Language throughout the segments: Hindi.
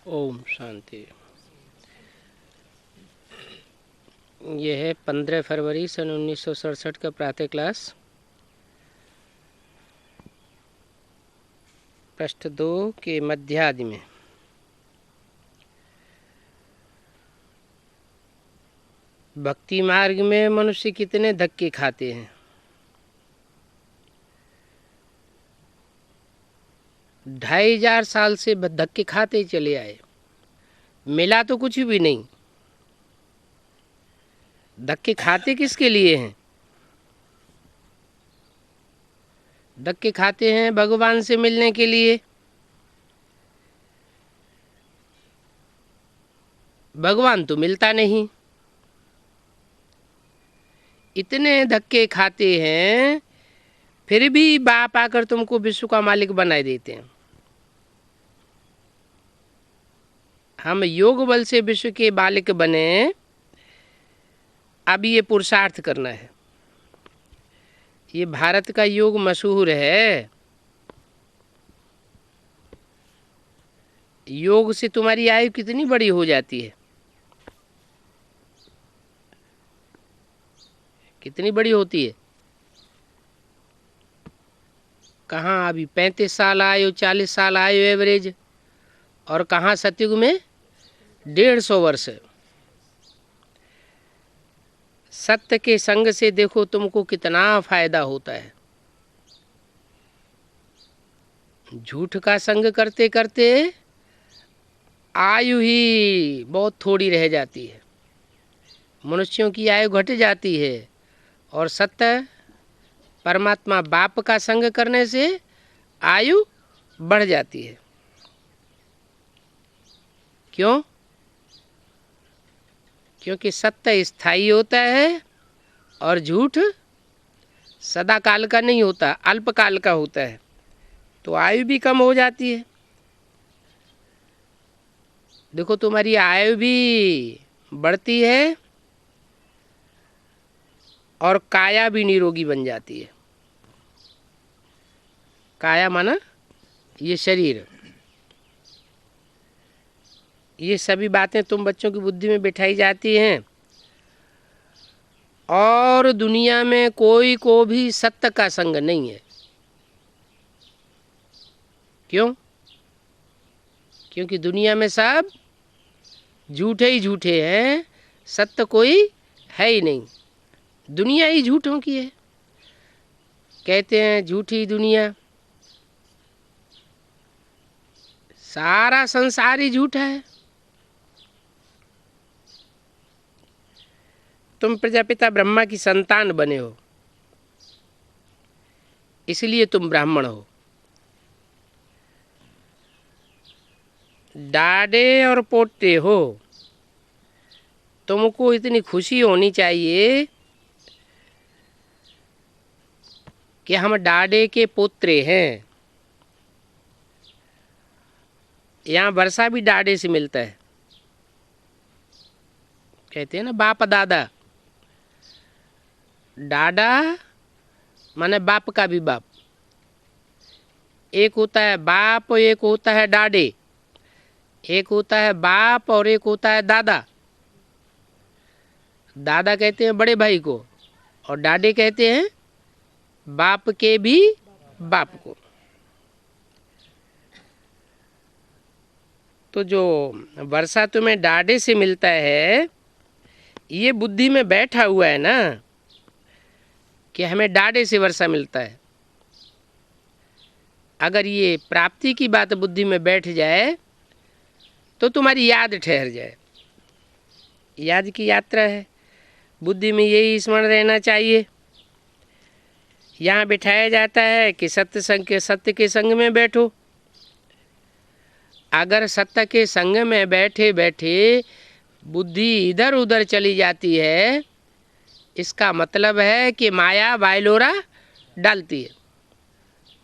ओम शांति। यह है 15 फरवरी सन 1967 का प्रातः क्लास। पृष्ठ 2 के मध्यादि में भक्ति मार्ग में मनुष्य कितने धक्के खाते हैं। 2500 साल से धक्के खाते ही चले आए, मिला तो कुछ भी नहीं। धक्के खाते किसके लिए हैं? धक्के खाते हैं भगवान से मिलने के लिए। भगवान तो मिलता नहीं, इतने धक्के खाते हैं, फिर भी बाप आकर तुमको विश्व का मालिक बनाए देते हैं। हम योग बल से विश्व के मालिक बने, अब ये पुरुषार्थ करना है। ये भारत का योग मशहूर है। योग से तुम्हारी आयु कितनी बड़ी हो जाती है, कितनी बड़ी होती है। कहाँ अभी 35 साल आयु, 40 साल आयु एवरेज, और कहाँ सतयुग में 150 वर्ष। सत्य के संग से देखो तुमको कितना फायदा होता है। झूठ का संग करते करते आयु ही बहुत थोड़ी रह जाती है, मनुष्यों की आयु घट जाती है। और सत्य परमात्मा बाप का संग करने से आयु बढ़ जाती है। क्यों? क्योंकि सत्य स्थायी होता है और झूठ सदा काल का नहीं होता, अल्पकाल का होता है, तो आयु भी कम हो जाती है। देखो तुम्हारी आयु भी बढ़ती है और काया भी निरोगी बन जाती है। काया माना ये शरीर। ये सभी बातें तुम बच्चों की बुद्धि में बिठाई जाती हैं, और दुनिया में कोई को भी सत्य का संग नहीं है। क्यों? क्योंकि दुनिया में सब झूठे ही झूठे हैं, सत्य कोई है ही नहीं। दुनिया ही झूठों की है। कहते हैं झूठी दुनिया, सारा संसार ही झूठा है। तुम प्रजापिता ब्रह्मा की संतान बने हो, इसलिए तुम ब्राह्मण हो। डाडे और पोते हो, तुमको इतनी खुशी होनी चाहिए कि हम डाडे के पोत्रे हैं। यहाँ वर्षा भी डाडे से मिलता है। कहते हैं ना बाप दादा। डाडा माने बाप का भी बाप। एक होता है बाप, एक होता है डाडे। एक होता है बाप और एक होता है दादा। दादा कहते हैं बड़े भाई को, और डाडे कहते हैं बाप के भी बाप को। तो जो वर्षा तुम्हें डाडे से मिलता है, ये बुद्धि में बैठा हुआ है ना कि हमें डाडे से वर्षा मिलता है। अगर ये प्राप्ति की बात बुद्धि में बैठ जाए तो तुम्हारी याद ठहर जाए। याद की यात्रा है, बुद्धि में यही स्मरण रहना चाहिए। यहाँ बिठाया जाता है कि सत्य के संग में बैठो। अगर सत्य के संग में बैठे बैठे बुद्धि इधर उधर चली जाती है, इसका मतलब है कि माया बायलोरा डालती है।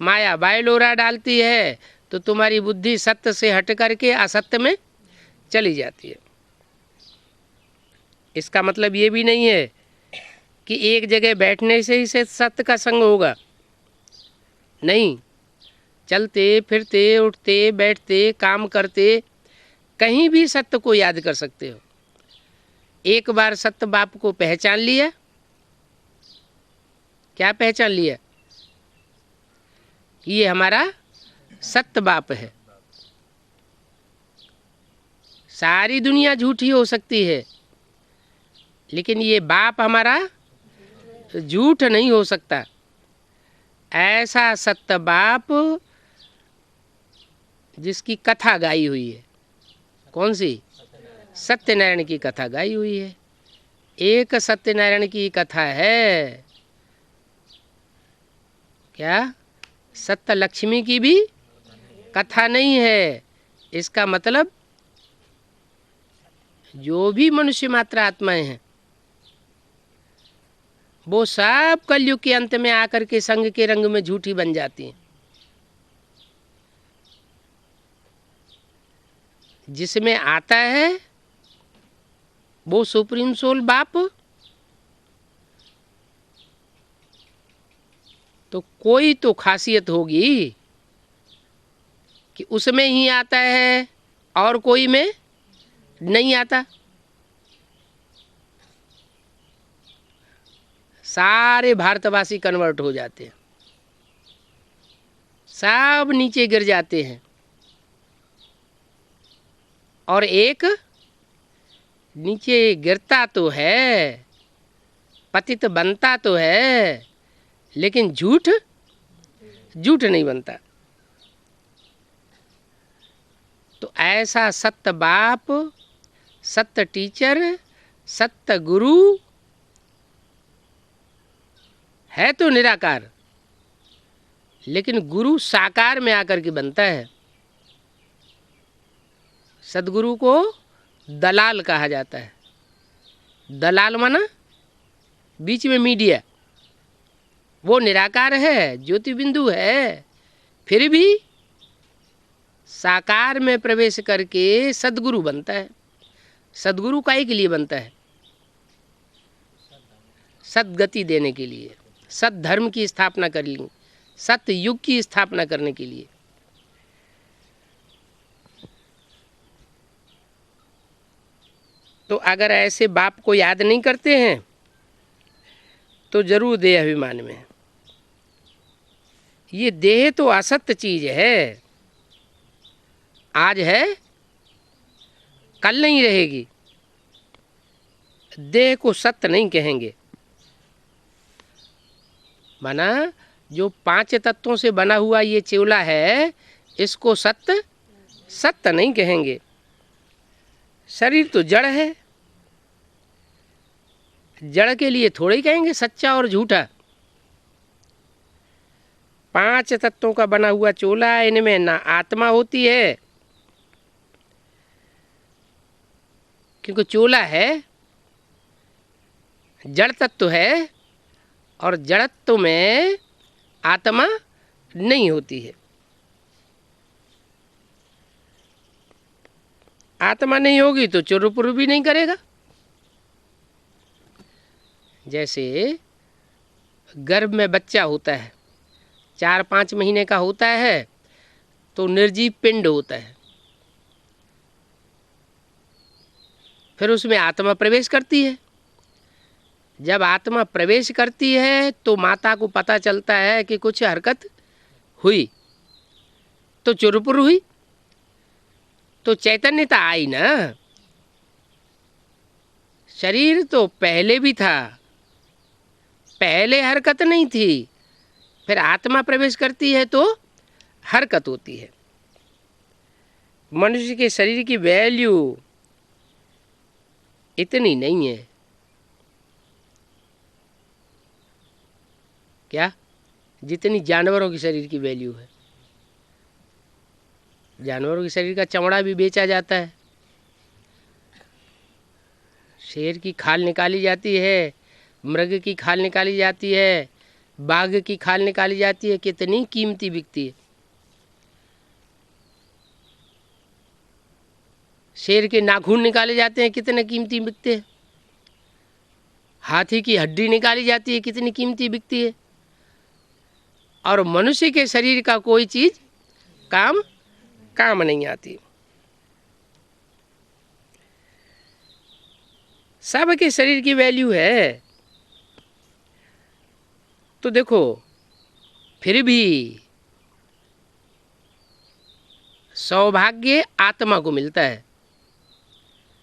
माया बायलोरा डालती है तो तुम्हारी बुद्धि सत्य से हट करके असत्य में चली जाती है। इसका मतलब ये भी नहीं है कि एक जगह बैठने से ही से सत्य का संग होगा। नहीं, चलते फिरते उठते बैठते काम करते कहीं भी सत्य को याद कर सकते हो। एक बार सत्य बाप को पहचान लिया, क्या पहचान लिया? ये हमारा सत्य बाप है। सारी दुनिया झूठी हो सकती है, लेकिन ये बाप हमारा झूठ नहीं हो सकता। ऐसा सत्य बाप जिसकी कथा गाई हुई है। कौन सी? सत्यनारायण की कथा गाई हुई है। एक सत्यनारायण की कथा है, क्या सत्य लक्ष्मी की भी कथा नहीं है? इसका मतलब जो भी मनुष्य मात्र आत्माएं हैं वो सब कलयुग के अंत में आकर के संग के रंग में झूठी बन जाती हैं। जिसमें आता है वो सुप्रीम सोल बाप, तो कोई तो खासियत होगी कि उसमें ही आता है और कोई में नहीं आता। सारे भारतवासी कन्वर्ट हो जाते हैं, सब नीचे गिर जाते हैं, और एक नीचे गिरता तो है, पतित बनता तो है, लेकिन झूठ नहीं बनता। तो ऐसा सत्य बाप, सत्य टीचर, सत्य गुरु है तो निराकार, लेकिन गुरु साकार में आकर के बनता है। सदगुरु को दलाल कहा जाता है। दलाल माना बीच में मीडिया। वो निराकार है, ज्योति बिंदु है, फिर भी साकार में प्रवेश करके सदगुरु बनता है। सदगुरु काहे के लिए बनता है? सद्गति देने के लिए, सत धर्म की स्थापना कर ली, सत्य युग की स्थापना करने के लिए। तो अगर ऐसे बाप को याद नहीं करते हैं तो जरूर देह अभिमान में। ये देह तो असत्य चीज है, आज है कल नहीं रहेगी। देह को सत्य नहीं कहेंगे। माना जो 5 तत्वों से बना हुआ ये चेवला है, इसको सत्य नहीं कहेंगे। शरीर तो जड़ है, जड़ के लिए थोड़े ही कहेंगे सच्चा और झूठा। 5 तत्वों का बना हुआ चोला, इनमें ना आत्मा होती है, क्योंकि चोला है, जड़ तत्व है, और जड़त्व में आत्मा नहीं होती है। आत्मा नहीं होगी तो चुरुपुरु भी नहीं करेगा। जैसे गर्भ में बच्चा होता है, 4-5 महीने का होता है, तो निर्जीव पिंड होता है, फिर उसमें आत्मा प्रवेश करती है। जब आत्मा प्रवेश करती है तो माता को पता चलता है कि कुछ हरकत हुई, तो चुरुपुरु हुई, तो चैतन्यता आई ना। शरीर तो पहले भी था, पहले हरकत नहीं थी, फिर आत्मा प्रवेश करती है तो हरकत होती है। मनुष्य के शरीर की वैल्यू इतनी नहीं है, क्या, जितनी जानवरों के शरीर की वैल्यू है। जानवरों के शरीर का चमड़ा भी बेचा जाता है, शेर की खाल निकाली जाती है, मृग की खाल निकाली जाती है, बाघ की खाल निकाली जाती है, कितनी कीमती बिकती है। शेर के नाखून निकाले जाते हैं, कितने कीमती बिकते हैं। हाथी की हड्डी निकाली जाती है, कितनी कीमती बिकती है। और मनुष्य के शरीर का कोई चीज काम नहीं आती। सबके शरीर की वैल्यू है। तो देखो फिर भी सौभाग्य आत्मा को मिलता है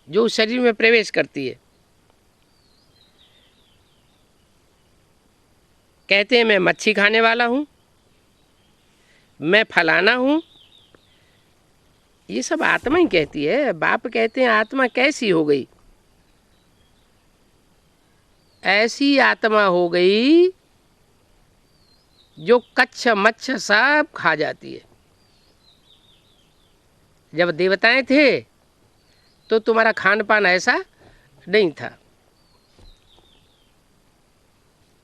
जो शरीर में प्रवेश करती है। कहते हैं मैं मच्छी खाने वाला हूँ, मैं फलाना हूँ, ये सब आत्मा ही कहती है। बाप कहते हैं आत्मा कैसी हो गई? ऐसी आत्मा हो गई जो कच्छ मच्छ सब खा जाती है। जब देवताएं थे तो तुम्हारा खान पान ऐसा नहीं था।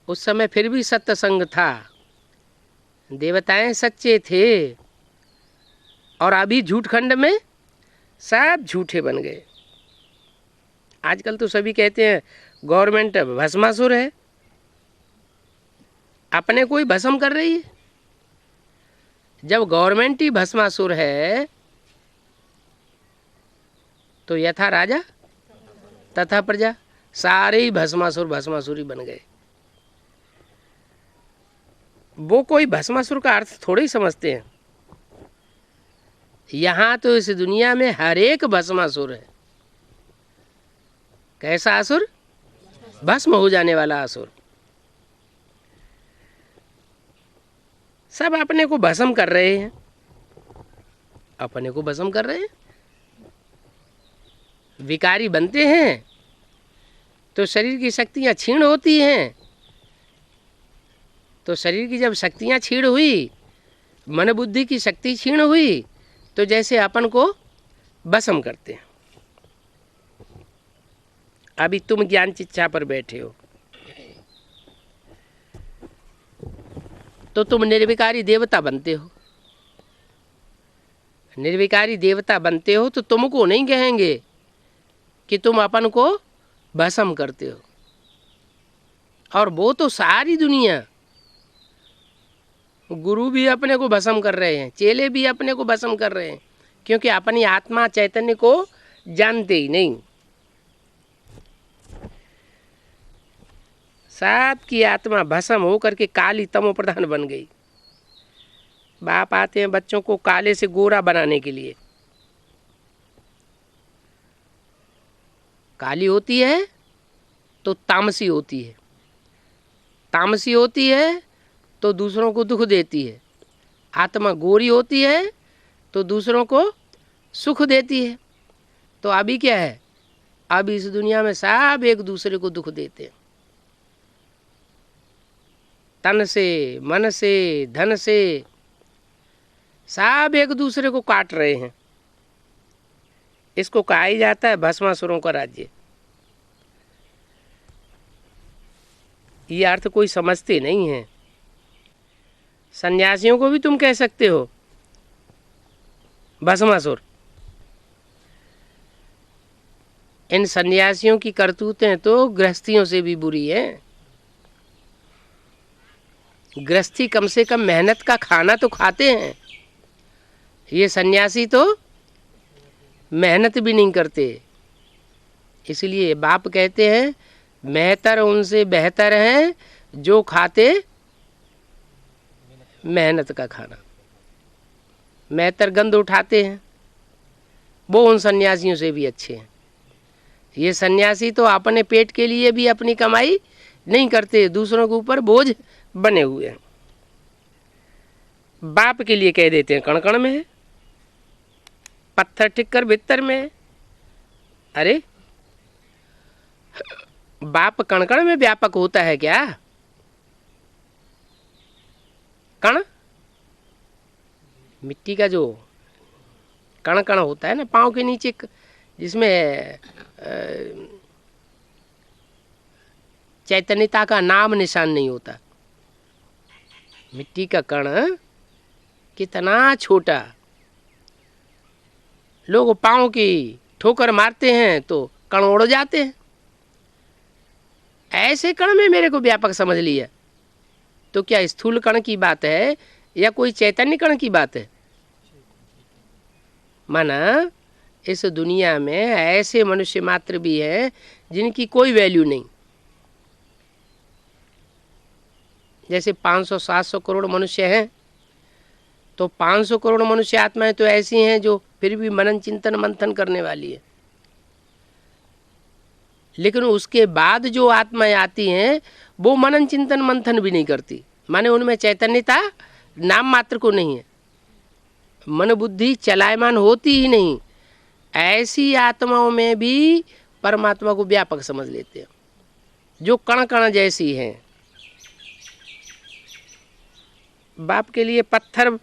उस समय फिर भी सत्संग था, देवताएं सच्चे थे, और अभी झूठखंड में सब झूठे बन गए। आजकल तो सभी कहते हैं गवर्नमेंट भस्मासुर है, अपने को ही भस्म कर रही है। जब गवर्नमेंट ही भस्मासुर है तो यथा राजा तथा प्रजा, सारे ही भस्मासुर बन गए। वो कोई भस्मासुर का अर्थ थोड़े ही समझते हैं। यहाँ तो इस दुनिया में हर एक भस्मासुर है। कैसा असुर? भस्म हो जाने वाला असुर। सब अपने को भस्म कर रहे हैं, अपने को भस्म कर रहे हैं। विकारी बनते हैं तो शरीर की शक्तियाँ क्षीण होती हैं। तो शरीर की जब शक्तियाँ क्षीण हुई, मन बुद्धि की शक्ति क्षीण हुई, तो जैसे अपन को भस्म करते हैं। अभी तुम ज्ञान चिच्चा पर बैठे हो तो तुम निर्विकारी देवता बनते हो। निर्विकारी देवता बनते हो तो तुमको नहीं कहेंगे कि तुम अपन को भस्म करते हो। और वो तो सारी दुनिया, गुरु भी अपने को भस्म कर रहे हैं, चेले भी अपने को भस्म कर रहे हैं, क्योंकि अपनी आत्मा चैतन्य को जानते ही नहीं। सबकी आत्मा भस्म होकर के काली तमो प्रधान बन गई। बाप आते हैं बच्चों को काले से गोरा बनाने के लिए। काली होती है तो तामसी होती है, तामसी होती है तो दूसरों को दुख देती है। आत्मा गोरी होती है तो दूसरों को सुख देती है। तो अभी क्या है? अभी इस दुनिया में सब एक दूसरे को दुख देते हैं, तन से, मन से, धन से, सब एक दूसरे को काट रहे हैं। इसको कहा ही जाता है भस्मासुरों का राज्य। ये अर्थ कोई समझते नहीं है। सन्यासियों को भी तुम कह सकते हो भस्मासुर। इन सन्यासियों की करतूतें तो गृहस्थियों से भी बुरी हैं। गृहस्थी कम से कम मेहनत का खाना तो खाते हैं, ये सन्यासी तो मेहनत भी नहीं करते। इसलिए बाप कहते हैं मेहतर उनसे बेहतर है जो खाते मेहनत का खाना। मेहतर गंध उठाते हैं, वो उन सन्यासियों से भी अच्छे हैं। ये सन्यासी तो अपने पेट के लिए भी अपनी कमाई नहीं करते, दूसरों के ऊपर बोझ बने हुए हैं। बाप के लिए कह देते हैं कण कण में है, पत्थर टिक्कर भीतर में है। अरे बाप कण कण में व्यापक होता है क्या? कण, मिट्टी का जो कण कण होता है ना पाँव के नीचे, जिसमें चैतन्यता का नाम निशान नहीं होता। मिट्टी का कण कितना छोटा, लोग पाँव की ठोकर मारते हैं तो कण उड़ जाते हैं। ऐसे कण में मेरे को व्यापक समझ लिया तो क्या स्थूल कण की बात है या कोई चैतन्य कण की बात है? माना इस दुनिया में ऐसे मनुष्य मात्र भी हैं जिनकी कोई वैल्यू नहीं। जैसे 500-700 करोड़ मनुष्य हैं, तो 500 करोड़ मनुष्य आत्माएं तो ऐसी हैं जो फिर भी मनन चिंतन मंथन करने वाली है। लेकिन उसके बाद जो आत्माएं आती हैं वो मनन चिंतन मंथन भी नहीं करती, माने उनमें चैतन्यता नाम मात्र को नहीं है, मन बुद्धि चलायमान होती ही नहीं। ऐसी आत्माओं में भी परमात्मा को व्यापक समझ लेते हैं, जो कण कण जैसी हैं। बाप के लिए पत्थर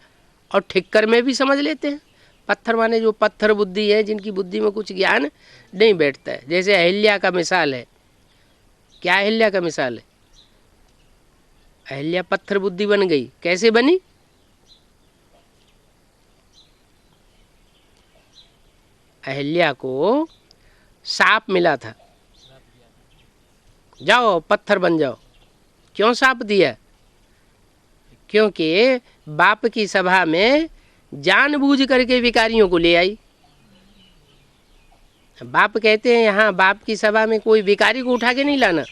और ठिक्कर में भी समझ लेते हैं। पत्थर माने जो पत्थर बुद्धि है, जिनकी बुद्धि में कुछ ज्ञान नहीं बैठता है। जैसे अहिल्या का मिसाल है। क्या अहिल्या का मिसाल है? अहिल्या पत्थर बुद्धि बन गई। कैसे बनी? अहिल्या को साप मिला था, जाओ पत्थर बन जाओ। क्यों साप दिया? क्योंकि बाप की सभा में जानबूझ करके विकारियों को ले आई। बाप कहते हैं यहाँ बाप की सभा में कोई विकारी को उठा के नहीं लाना।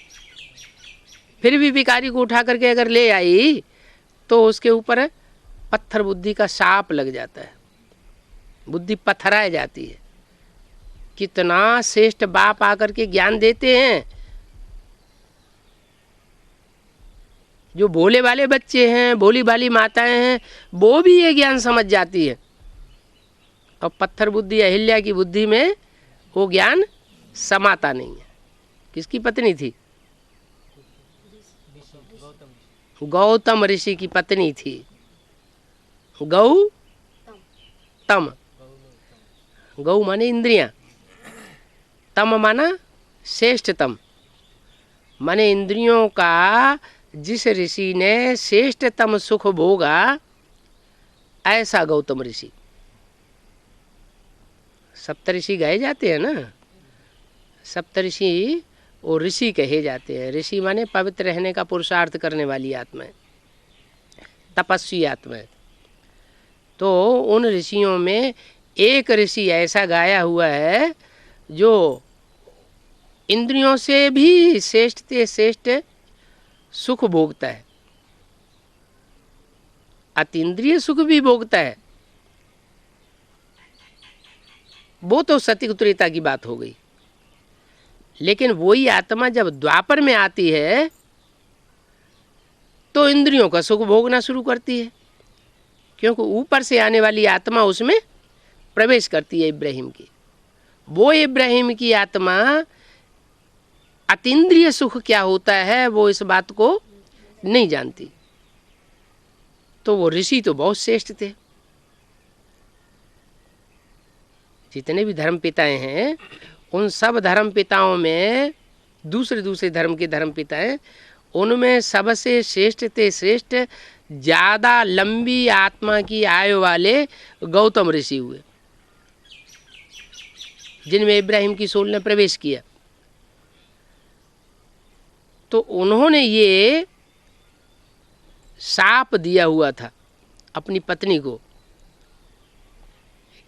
फिर भी विकारी को उठा करके अगर ले आई तो उसके ऊपर पत्थर बुद्धि का शाप लग जाता है, बुद्धि पत्थराए जाती है। कितना श्रेष्ठ बाप आकर के ज्ञान देते हैं। जो भोले वाले बच्चे हैं, भोली भाली माताएं हैं, वो भी ये ज्ञान समझ जाती है। और पत्थर बुद्धि अहिल्या की बुद्धि में वो ज्ञान समाता नहीं है। किसकी पत्नी थी? गौतम ऋषि की पत्नी थी। गौतम, गौ माने इंद्रियां, तम माना श्रेष्ठतम, माने इंद्रियों का जिस ऋषि ने श्रेष्ठतम सुख भोगा, ऐसा गौतम ऋषि। सप्तऋषि गाए जाते हैं ना, सप्तऋषि वो ऋषि कहे जाते हैं। ऋषि माने पवित्र रहने का पुरुषार्थ करने वाली आत्माएं, तपस्वी आत्माएं। तो उन ऋषियों में एक ऋषि ऐसा गाया हुआ है जो इंद्रियों से भी श्रेष्ठ से श्रेष्ठ सुख भोगता है, अतीन्द्रिय सुख भी भोगता है। वो तो सत्य त्रेता की बात हो गई। लेकिन वही आत्मा जब द्वापर में आती है तो इंद्रियों का सुख भोगना शुरू करती है, क्योंकि ऊपर से आने वाली आत्मा उसमें प्रवेश करती है इब्राहिम की। वो इब्राहिम की आत्मा अतीन्द्रिय सुख क्या होता है वो इस बात को नहीं जानती। तो वो ऋषि तो बहुत श्रेष्ठ थे। जितने भी धर्म पिताएं हैं उन सब धर्म पिताओं में दूसरे दूसरे धर्म के धर्म पिता हैं, उनमें सबसे श्रेष्ठ थे श्रेष्ठ, ज़्यादा लंबी आत्मा की आयु वाले गौतम ऋषि हुए, जिनमें इब्राहिम की सोल ने प्रवेश किया। तो उन्होंने ये शाप दिया हुआ था अपनी पत्नी को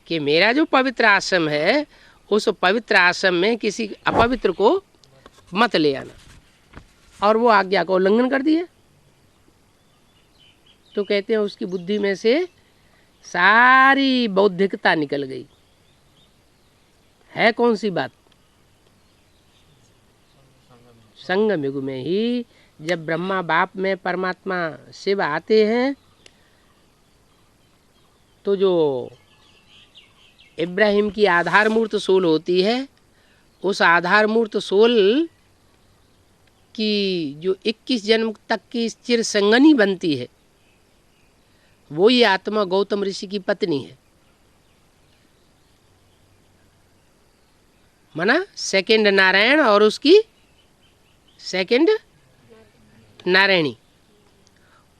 कि मेरा जो पवित्र आश्रम है उस पवित्र आश्रम में किसी अपवित्र को मत ले आना, और वो आज्ञा का उल्लंघन कर दिया। तो कहते हैं उसकी बुद्धि में से सारी बौद्धिकता निकल गई। है कौन सी बात? संगम युग में ही जब ब्रह्मा बाप में परमात्मा शिव आते हैं तो जो इब्राहिम की आधार मूर्त सोल होती है, उस आधार मूर्त सोल की जो 21 जन्म तक की चिर संगनी बनती है, वो ये आत्मा गौतम ऋषि की पत्नी है। माना सेकंड नारायण और उसकी सेकंड नारायणी।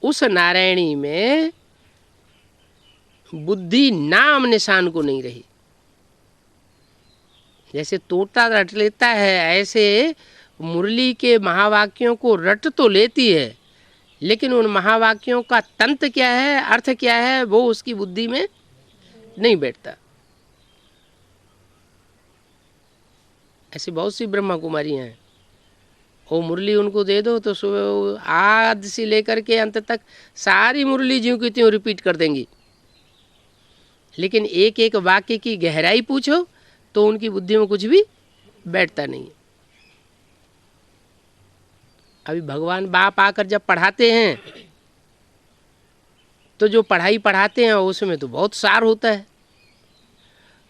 उस नारायणी में बुद्धि नाम निशान को नहीं रही। जैसे तोता रट लेता है, ऐसे मुरली के महावाक्यों को रट तो लेती है, लेकिन उन महावाक्यों का तंत्र क्या है, अर्थ क्या है, वो उसकी बुद्धि में नहीं बैठता। ऐसी बहुत सी ब्रह्मा कुमारियाँ हैं। वो मुरली उनको दे दो तो सुबह आद से लेकर के अंत तक सारी मुरली ज्यों की त्यों रिपीट कर देंगी, लेकिन एक एक वाक्य की गहराई पूछो तो उनकी बुद्धि में कुछ भी बैठता नहीं है। अभी भगवान बाप आकर जब पढ़ाते हैं तो जो पढ़ाई पढ़ाते हैं उसमें तो बहुत सार होता है।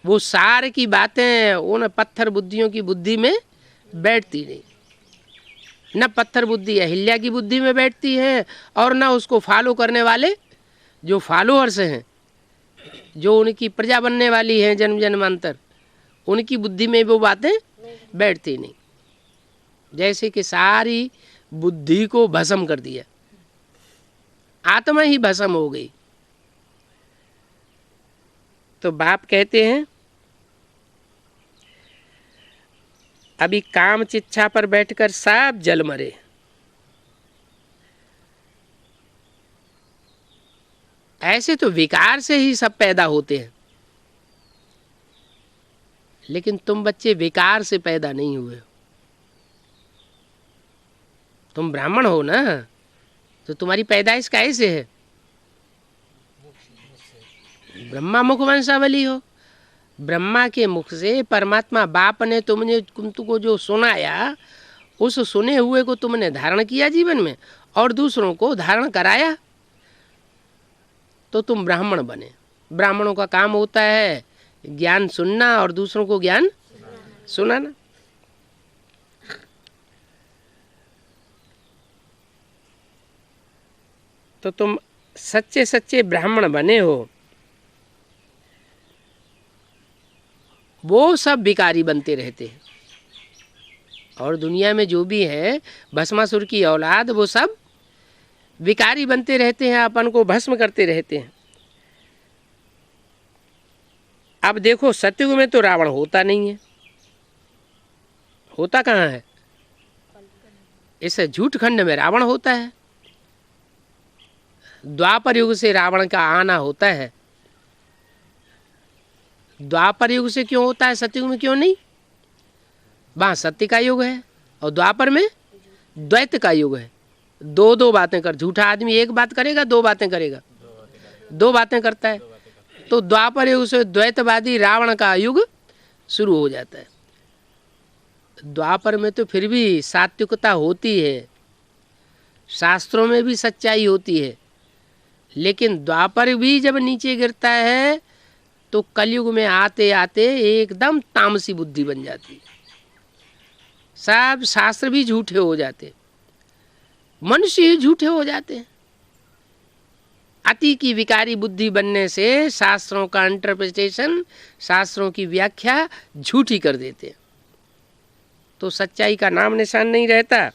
वो सार की बातें उन पत्थर बुद्धियों की बुद्धि में बैठती नहीं। न पत्थर बुद्धि अहिल्या की बुद्धि में बैठती है और न उसको फॉलो करने वाले जो फॉलोअर्स हैं, जो उनकी प्रजा बनने वाली हैं जन्म जन्मांतर, उनकी बुद्धि में वो बातें बैठती नहीं। जैसे कि सारी बुद्धि को भस्म कर दिया, आत्मा ही भस्म हो गई। तो बाप कहते हैं अभी काम चिच्छा पर बैठकर सब जल मरे। ऐसे तो विकार से ही सब पैदा होते हैं, लेकिन तुम बच्चे विकार से पैदा नहीं हुए हो। तुम ब्राह्मण हो ना, तो तुम्हारी पैदाइश कैसे है? ब्रह्मा मुख वंशावली हो। ब्रह्मा के मुख से परमात्मा बाप ने तुमको जो सुनाया, उस सुने हुए को तुमने धारण किया जीवन में और दूसरों को धारण कराया, तो तुम ब्राह्मण बने। ब्राह्मणों का काम होता है ज्ञान सुनना और दूसरों को ज्ञान सुनाना। तो तुम सच्चे सच्चे ब्राह्मण बने हो। वो सब विकारी बनते रहते हैं, और दुनिया में जो भी है भस्मासुर की औलाद, वो सब विकारी बनते रहते हैं, अपन को भस्म करते रहते हैं। अब देखो सतयुग में तो रावण होता नहीं है, होता कहाँ है? इस झूठ खंड में रावण होता है। द्वापर युग से रावण का आना होता है। द्वापर युग से क्यों होता है, सतयुग में क्यों नहीं? वहाँ सत्य का युग है और द्वापर में द्वैत का युग है। दो दो बातें कर, झूठा आदमी एक बात करेगा, दो बातें करेगा, दो बातें करता है। तो द्वापर युग से द्वैतवादी रावण का युग शुरू हो जाता है। द्वापर में तो फिर भी सात्विकता होती है, शास्त्रों में भी सच्चाई होती है, लेकिन द्वापर भी जब नीचे गिरता है तो कलयुग में आते आते एकदम तामसी बुद्धि बन जाती है। सब शास्त्र भी झूठे हो जाते, मनुष्य ही झूठे हो जाते हैं। अति की विकारी बुद्धि बनने से शास्त्रों का इंटरप्रिटेशन, शास्त्रों की व्याख्या झूठी कर देते हैं, तो सच्चाई का नाम निशान नहीं रहता।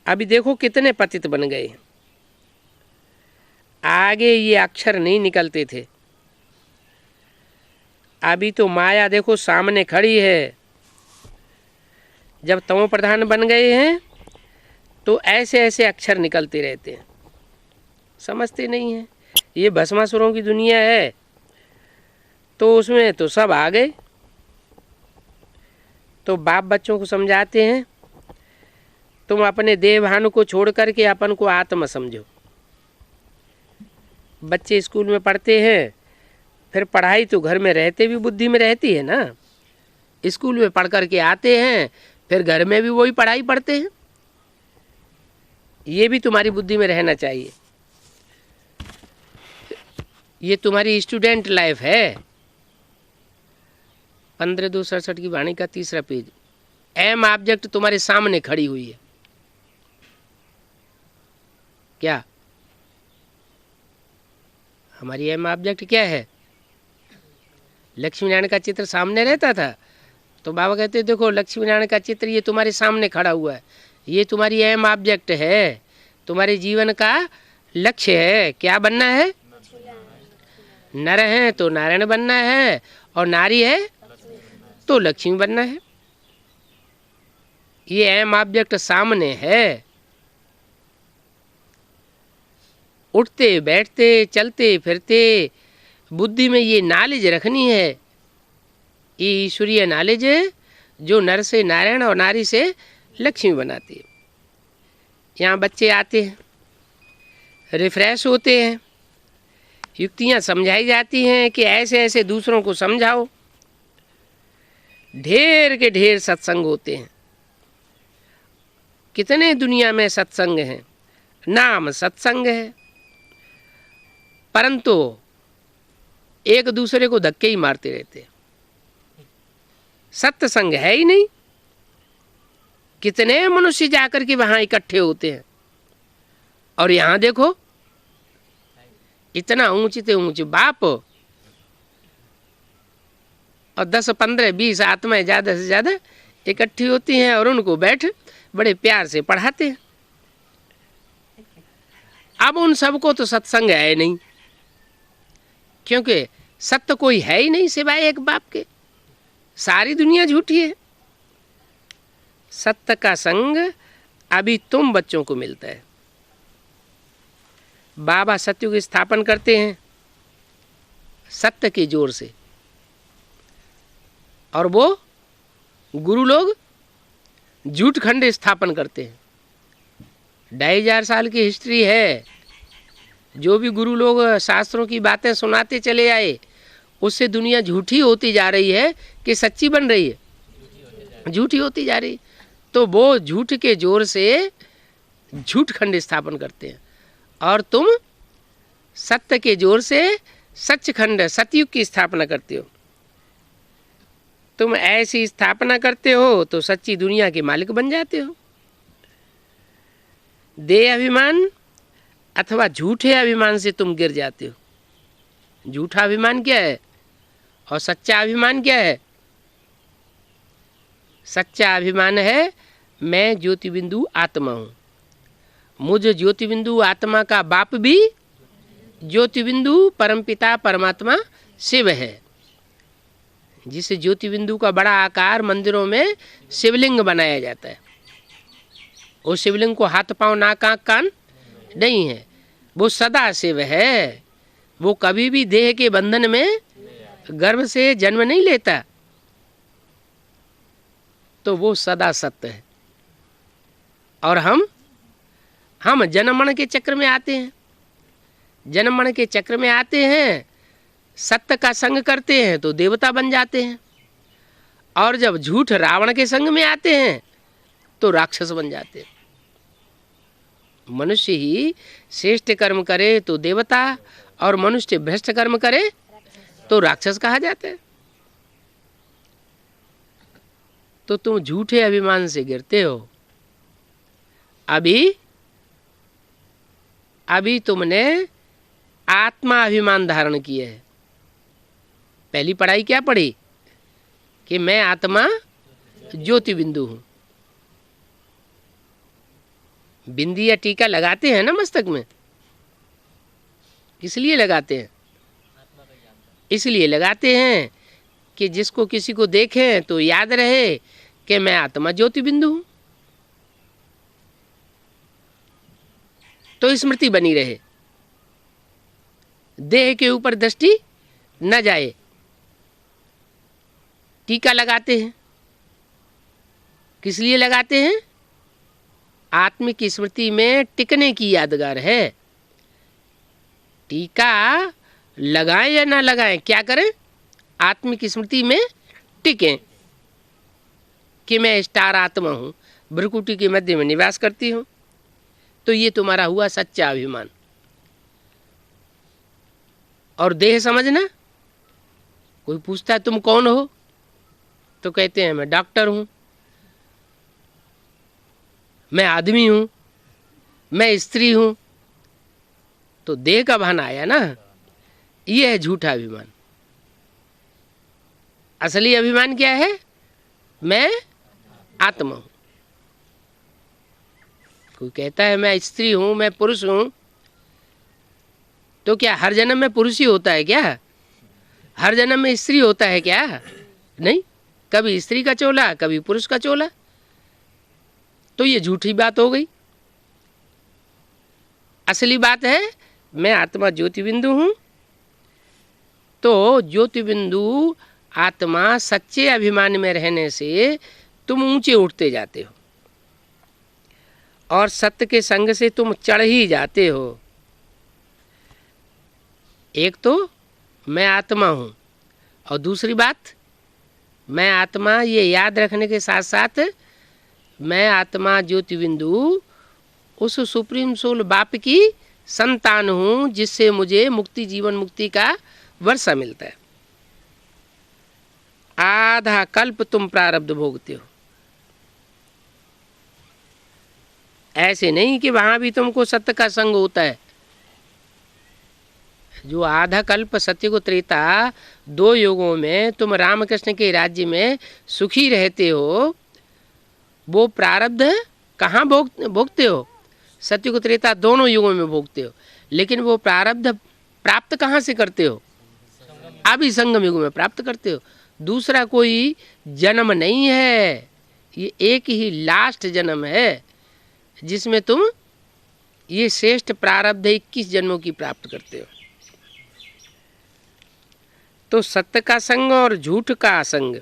अभी देखो कितने पतित बन गए। आगे ये अक्षर नहीं निकलते थे, अभी तो माया देखो सामने खड़ी है। जब तमो प्रधान बन गए हैं तो ऐसे ऐसे अक्षर निकलते रहते हैं, समझते नहीं हैं। ये भस्मासुरों की दुनिया है, तो उसमें तो सब आ गए। तो बाप बच्चों को समझाते हैं, तुम अपने देह भान को छोड़ करके अपन को आत्मा समझो। बच्चे स्कूल में पढ़ते हैं, फिर पढ़ाई तो घर में रहते भी बुद्धि में रहती है ना। स्कूल में पढ़ करके आते हैं, फिर घर में भी वही पढ़ाई पढ़ते हैं। ये भी तुम्हारी बुद्धि में रहना चाहिए। ये तुम्हारी स्टूडेंट लाइफ है। 15/2/67 की वाणी का 3रा पेज। एम ऑब्जेक्ट तुम्हारे सामने खड़ी हुई है। क्या हमारी एम ऑब्जेक्ट क्या है? लक्ष्मी नारायण का चित्र सामने रहता था, तो बाबा कहते देखो लक्ष्मी नारायण का चित्र ये तुम्हारे सामने खड़ा हुआ है, ये तुम्हारी एम ऑब्जेक्ट है, तुम्हारे जीवन का लक्ष्य है। क्या बनना है? नर है तो नारायण बनना है, और नारी है तो लक्ष्मी बनना है। ये एम ऑब्जेक्ट सामने है। उठते बैठते चलते फिरते बुद्धि में ये नॉलेज रखनी है ये ईश्वरीय नॉलेज है जो नर से नारायण और नारी से लक्ष्मी बनाती है। यहाँ बच्चे आते हैं, रिफ्रेश होते हैं, युक्तियाँ समझाई जाती हैं कि ऐसे ऐसे दूसरों को समझाओ। ढेर के ढेर सत्संग होते हैं। कितने दुनिया में सत्संग हैं, नाम सत्संग है, परंतु एक दूसरे को धक्के ही मारते रहते हैं। सत्संग है ही नहीं। कितने मनुष्य जाकर के वहां इकट्ठे होते हैं, और यहां देखो इतना ऊंचे से ऊंचे बाप और 10, 15, 20 आत्माएं ज्यादा से ज्यादा इकट्ठी होती हैं और उनको बैठ बड़े प्यार से पढ़ाते हैं। अब उन सबको तो सत्संग है नहीं, क्योंकि सत्य कोई है ही नहीं सिवाय एक बाप के। सारी दुनिया झूठी है। सत्य का संग अभी तुम बच्चों को मिलता है। बाबा सत्युग स्थापन करते हैं सत्य के जोर से, और वो गुरु लोग झूठ खंड स्थापन करते हैं। 2500 साल की हिस्ट्री है। जो भी गुरु लोग शास्त्रों की बातें सुनाते चले आए, उससे दुनिया झूठी होती जा रही है कि सच्ची बन रही है? झूठी होती जा रही। तो वो झूठ के जोर से झूठ खंड स्थापन करते हैं, और तुम सत्य के जोर से सच खंड सतयुग की स्थापना करते हो। तुम ऐसी स्थापना करते हो तो सच्ची दुनिया के मालिक बन जाते हो। देह अभिमान अथवा झूठे अभिमान से तुम गिर जाते हो। झूठा अभिमान क्या है और सच्चा अभिमान क्या है? सच्चा अभिमान है मैं ज्योति बिंदु आत्मा हूँ। मुझ ज्योति बिंदु आत्मा का बाप भी ज्योति बिंदु परमपिता परमात्मा शिव है। जिस ज्योति बिंदु का बड़ा आकार मंदिरों में शिवलिंग बनाया जाता है, वो शिवलिंग को हाथ पांव नाक आंख कान नहीं है, वो सदा शिव है। वो कभी भी देह के बंधन में गर्भ से जन्म नहीं लेता, तो वो सदा सत्य है। और हम जन्म मरण के चक्र में आते हैं। जन्म मरण के चक्र में आते हैं, सत्य का संग करते हैं तो देवता बन जाते हैं, और जब झूठ रावण के संग में आते हैं तो राक्षस बन जाते हैं। मनुष्य ही श्रेष्ठ कर्म करे तो देवता, और मनुष्य भ्रष्ट कर्म करे तो राक्षस कहा जाता है। तो तुम झूठे अभिमान से गिरते हो। अभी तुमने आत्मा अभिमान धारण किया है। पहली पढ़ाई क्या पढ़ी कि मैं आत्मा ज्योति बिंदु हूं। बिंदी या टीका लगाते हैं ना मस्तक में, इसलिए लगाते हैं। इसलिए लगाते हैं कि जिसको किसी को देखें तो याद रहे कि मैं आत्मा ज्योति बिंदु हूं, तो स्मृति बनी रहे, देह के ऊपर दृष्टि न जाए। टीका लगाते हैं, किस लिए लगाते हैं? आत्मिक स्मृति में टिकने की यादगार है। टीका लगाएं या ना लगाएं, क्या करें? आत्मिक स्मृति में टिकें कि मैं स्टार आत्मा हूं, भ्रुकुटी के मध्य में निवास करती हूं। तो ये तुम्हारा हुआ सच्चा अभिमान। और देह समझना, कोई पूछता है तुम कौन हो, तो कहते हैं मैं डॉक्टर हूं, मैं आदमी हूं, मैं स्त्री हूं। तो देह का भान आया ना, ये है झूठा अभिमान। असली अभिमान क्या है? मैं आत्मा हूं। कोई कहता है मैं स्त्री हूं, मैं पुरुष हूं, तो क्या हर जन्म में पुरुष ही होता है क्या? हर जन्म में स्त्री होता है क्या? नहीं, कभी स्त्री का चोला, कभी पुरुष का चोला। तो ये झूठी बात हो गई। असली बात है मैं आत्मा ज्योति बिंदु हूं। तो ज्योति बिंदु आत्मा सच्चे अभिमान में रहने से तुम ऊंचे उठते जाते हो और सत्य के संग से तुम चढ़ ही जाते हो। एक तो मैं आत्मा हूँ और दूसरी बात मैं आत्मा, ये याद रखने के साथ साथ मैं आत्मा ज्योति बिंदु उस सुप्रीम सोल बाप की संतान हूँ जिससे मुझे मुक्ति, जीवन मुक्ति का वर्षा मिलता है। आधा कल्प तुम प्रारब्ध भोगते हो। ऐसे नहीं कि वहां भी तुमको सत्य का संग होता है। जो आधा कल्प सत्य को त्रेता 2 युगों में तुम रामकृष्ण के राज्य में सुखी रहते हो, वो प्रारब्ध कहाँ भोगते हो? सत्य को त्रेता दोनों युगों में भोगते हो, लेकिन वो प्रारब्ध प्राप्त कहाँ से करते हो? अभी संगम युग में प्राप्त करते हो। दूसरा कोई जन्म नहीं है, ये एक ही लास्ट जन्म है जिसमें तुम ये श्रेष्ठ प्रारब्ध 21 जन्मों की प्राप्त करते हो। तो सत्य का संग और झूठ का संग,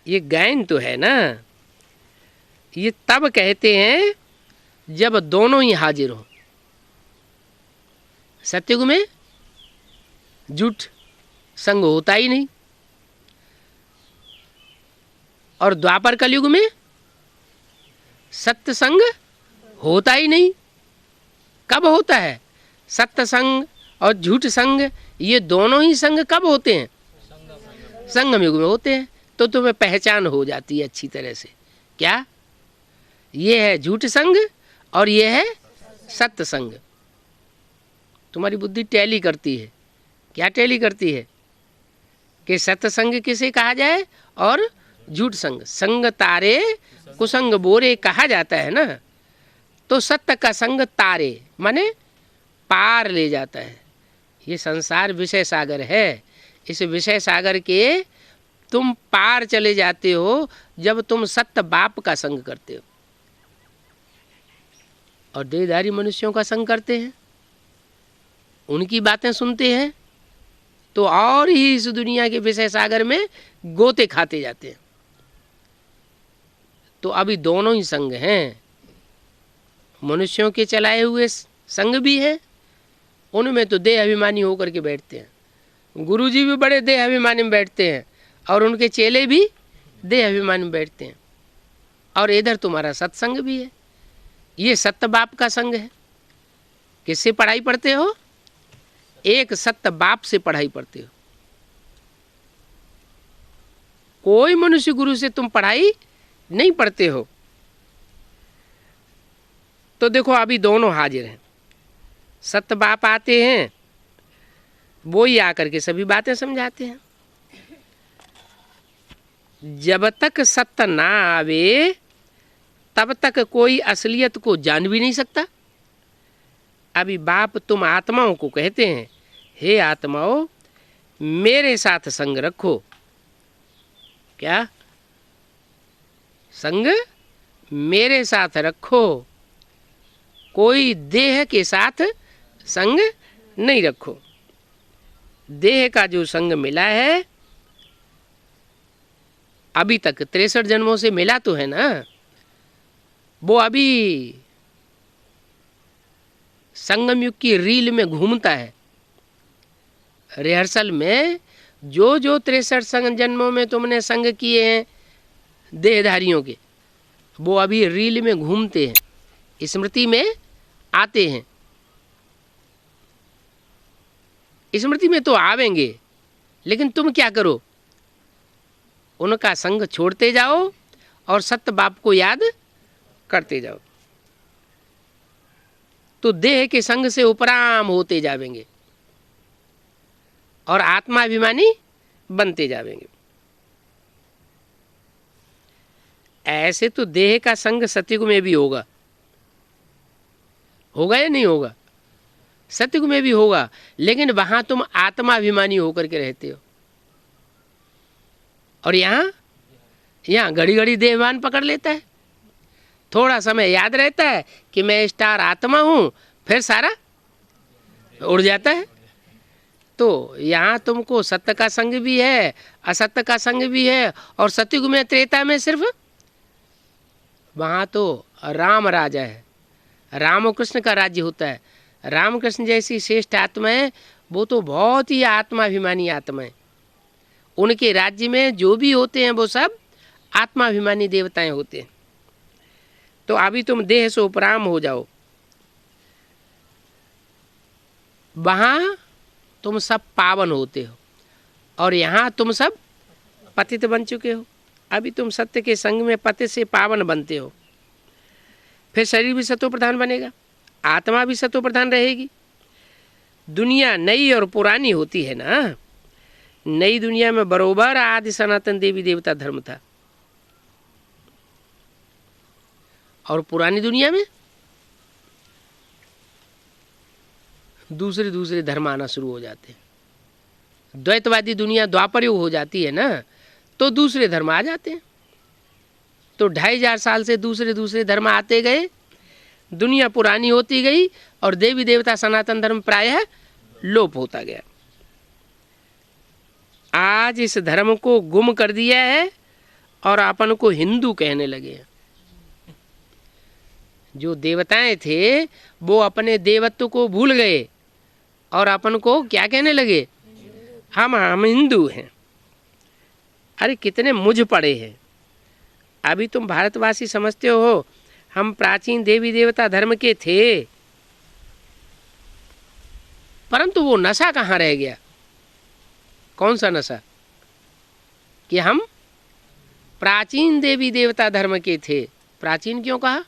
ये गायन तो है ना, ये तब कहते हैं जब दोनों ही हाजिर हो। सत्युग में झूठ संग होता ही नहीं और द्वापर कलयुग में सत्य संग होता ही नहीं। कब होता है? सत्य संग और झूठ संग, ये दोनों ही संग कब होते हैं? संगम युग में होते हैं। तो तुम्हें पहचान हो जाती है अच्छी तरह से, क्या ये है झूठ संग और ये है सत्य संग। तुम्हारी बुद्धि टैली करती है। क्या टैली करती है? कि सत्य संग किसे कहा जाए और झूठ संग। संग तारे कुसंग बोरे कहा जाता है ना। तो सत्य का संग तारे माने पार ले जाता है। ये संसार विषय सागर है। इस विषय सागर के तुम पार चले जाते हो जब तुम सत्य बाप का संग करते हो और देहधारी मनुष्यों का संग करते हैं, उनकी बातें सुनते हैं, तो और ही इस दुनिया के विषय सागर में गोते खाते जाते हैं। तो अभी दोनों ही संग हैं। मनुष्यों के चलाए हुए संग भी है, उनमें तो देह अभिमानी होकर के बैठते हैं। गुरुजी भी बड़े देह अभिमानी में बैठते हैं और उनके चेले भी देह अभिमानी में बैठते हैं। और इधर तुम्हारा सत्संग भी है। ये सत्य बाप का संग है। किससे पढ़ाई पढ़ते हो? एक सत्य बाप से पढ़ाई पढ़ते हो। कोई मनुष्य गुरु से तुम पढ़ाई नहीं पढ़ते हो। तो देखो अभी दोनों हाजिर हैं। सत्य बाप आते हैं, वो ही आकर के सभी बातें समझाते हैं। जब तक सत्य ना आवे तब तक कोई असलियत को जान भी नहीं सकता। अभी बाप तुम आत्माओं को कहते हैं, हे आत्माओं मेरे साथ संग रखो। क्या संग? मेरे साथ रखो। कोई देह के साथ संग नहीं रखो। देह का जो संग मिला है अभी तक 63 जन्मों से मिला तो है ना, वो अभी संगम युग की रील में घूमता है। रिहर्सल में जो 63 जन्मों में तुमने संग किए हैं देहधारियों के, वो अभी रील में घूमते हैं, स्मृति में आते हैं। स्मृति में तो आवेंगे, लेकिन तुम क्या करो? उनका संग छोड़ते जाओ और सत्य बाप को याद करते जाओ। तो देह के संग से उपराम होते जावेंगे और आत्माभिमानी बनते जावेंगे। ऐसे तो देह का संग सत्युग में भी होगा। होगा या नहीं होगा? सत्युग में भी होगा, लेकिन वहां तुम आत्माभिमानी होकर के रहते हो और यहाँ घड़ी घड़ी देहभान पकड़ लेता है। थोड़ा समय याद रहता है कि मैं स्टार आत्मा हूं, फिर सारा उड़ जाता है। तो यहाँ तुमको सत्य का संग भी है, असत्य का संग भी है, और सतयुग में त्रेता में सिर्फ वहाँ तो राम राजा है, राम कृष्ण का राज्य होता है। रामकृष्ण जैसी श्रेष्ठ आत्मा है, वो तो बहुत ही आत्माभिमानी आत्मा है। उनके राज्य में जो भी होते हैं वो सब आत्माभिमानी देवताएं होते हैं। तो अभी तुम देह से उपराम हो जाओ, वहाँ तुम सब पावन होते हो, और यहाँ तुम सब पतित बन चुके हो। अभी तुम सत्य के संग में पतित से पावन बनते हो। फिर शरीर भी सत्व प्रधान बनेगा, आत्मा भी सत्व प्रधान रहेगी। दुनिया नई और पुरानी होती है ना। नई दुनिया में बरोबर आदि सनातन देवी देवता धर्म था, और पुरानी दुनिया में दूसरे दूसरे धर्म आना शुरू हो जाते हैं। द्वैतवादी दुनिया द्वापर युग हो जाती है ना, तो दूसरे धर्म आ जाते हैं। तो 2500 साल से दूसरे दूसरे धर्म आते गए, दुनिया पुरानी होती गई, और देवी देवता सनातन धर्म प्रायः लोप होता गया। आज इस धर्म को गुम कर दिया है और अपन को हिंदू कहने लगे हैं। जो देवताएं थे वो अपने देवत्व को भूल गए और अपन को क्या कहने लगे, हम हिंदू हैं। अरे कितने मुझ पड़े हैं। अभी तुम भारतवासी समझते हो हम प्राचीन देवी देवता धर्म के थे, परंतु वो नशा कहाँ रह गया। कौन सा नशा कि हम प्राचीन देवी देवता धर्म के थे। प्राचीन क्यों कहा,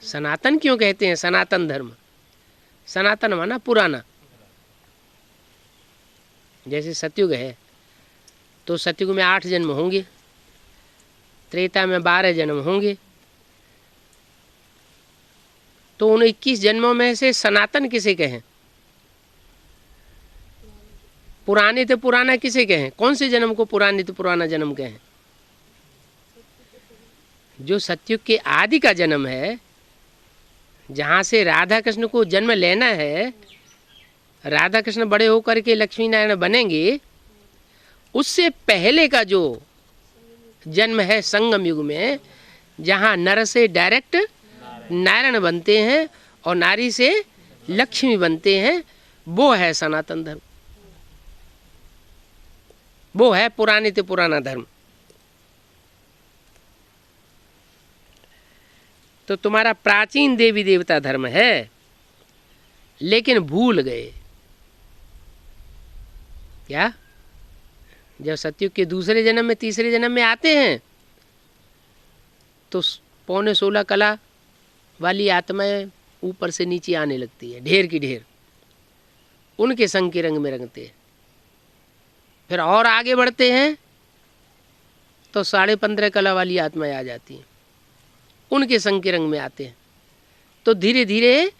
सनातन क्यों कहते हैं। सनातन धर्म, सनातन माना पुराना। जैसे सतयुग है तो सतयुग में 8 जन्म होंगे, त्रेता में 12 जन्म होंगे, तो उन 21 जन्मों में से सनातन किसे कहें, पुराने तो पुराना किसे कहें। कौन से जन्म को पुराने तो पुराना जन्म कहें। जो सतयुग के आदि का जन्म है, जहाँ से राधा कृष्ण को जन्म लेना है, राधा कृष्ण बड़े होकर के लक्ष्मी नारायण बनेंगे, उससे पहले का जो जन्म है संगम युग में, जहाँ नर से डायरेक्ट नारायण बनते हैं और नारी से लक्ष्मी बनते हैं, वो है सनातन धर्म, वो है पुराने से पुराना धर्म। तो तुम्हारा प्राचीन देवी देवता धर्म है, लेकिन भूल गए क्या। जब सतयुग के दूसरे जन्म में तीसरे जन्म में आते हैं तो 15.16 कला वाली आत्माएं ऊपर से नीचे आने लगती है, ढेर की ढेर, उनके संग के रंग में रंगते हैं। फिर और आगे बढ़ते हैं तो 15.5 कला वाली आत्माएं आ जाती हैं, उनके संग के रंग में आते हैं। तो धीरे धीरे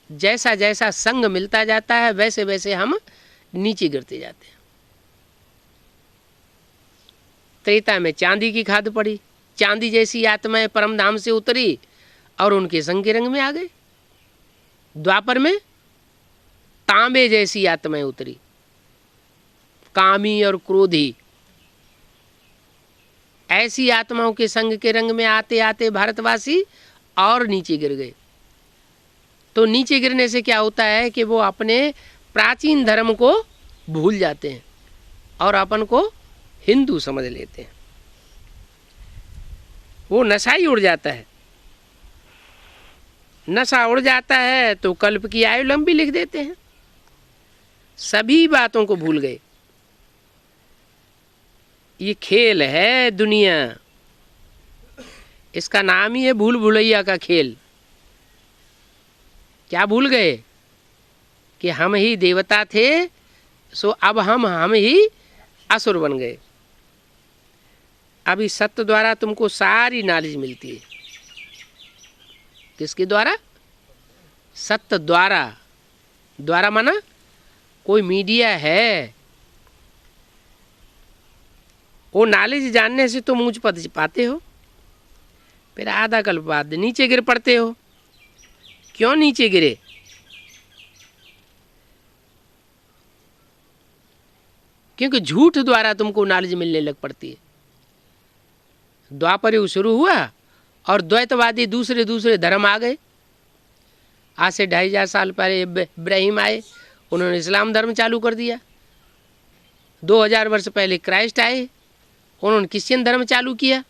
जैसा जैसा संग मिलता जाता है वैसे वैसे हम नीचे गिरते जाते हैं। त्रेता में चांदी की खाद पड़ी, चांदी जैसी आत्माएं परम धाम से उतरी और उनके संग के रंग में आ गए। द्वापर में तांबे जैसी आत्माएं उतरी, कामी और क्रोधी। ऐसी आत्माओं के संग के रंग में आते आते भारतवासी और नीचे गिर गए। तो नीचे गिरने से क्या होता है कि वो अपने प्राचीन धर्म को भूल जाते हैं और अपन को हिंदू समझ लेते हैं। वो नशा ही उड़ जाता है। नशा उड़ जाता है तो कल्प की आयु लंबी लिख देते हैं। सभी बातों को भूल गए। ये खेल है दुनिया, इसका नाम ही है भूल भुलैया का खेल। क्या भूल गए कि हम ही देवता थे, सो अब हम ही असुर बन गए। अभी सत्य द्वारा तुमको सारी नॉलेज मिलती है। किसके द्वारा? सत्य द्वारा। द्वारा माना कोई मीडिया है, वो नॉलेज जानने से तुम ऊंच पद पाते हो, फिर आधा कल्प बाद नीचे गिर पड़ते हो। क्यों नीचे गिरे? क्योंकि झूठ द्वारा तुमको नॉलेज मिलने लग पड़ती है। द्वापर युग शुरू हुआ और द्वैतवादी दूसरे दूसरे धर्म आ गए। आज से 2500 साल पहले इब्राहिम आए, उन्होंने इस्लाम धर्म चालू कर दिया। 2000 वर्ष पहले क्राइस्ट आए, उन्होंने क्रिश्चियन धर्म चालू किया।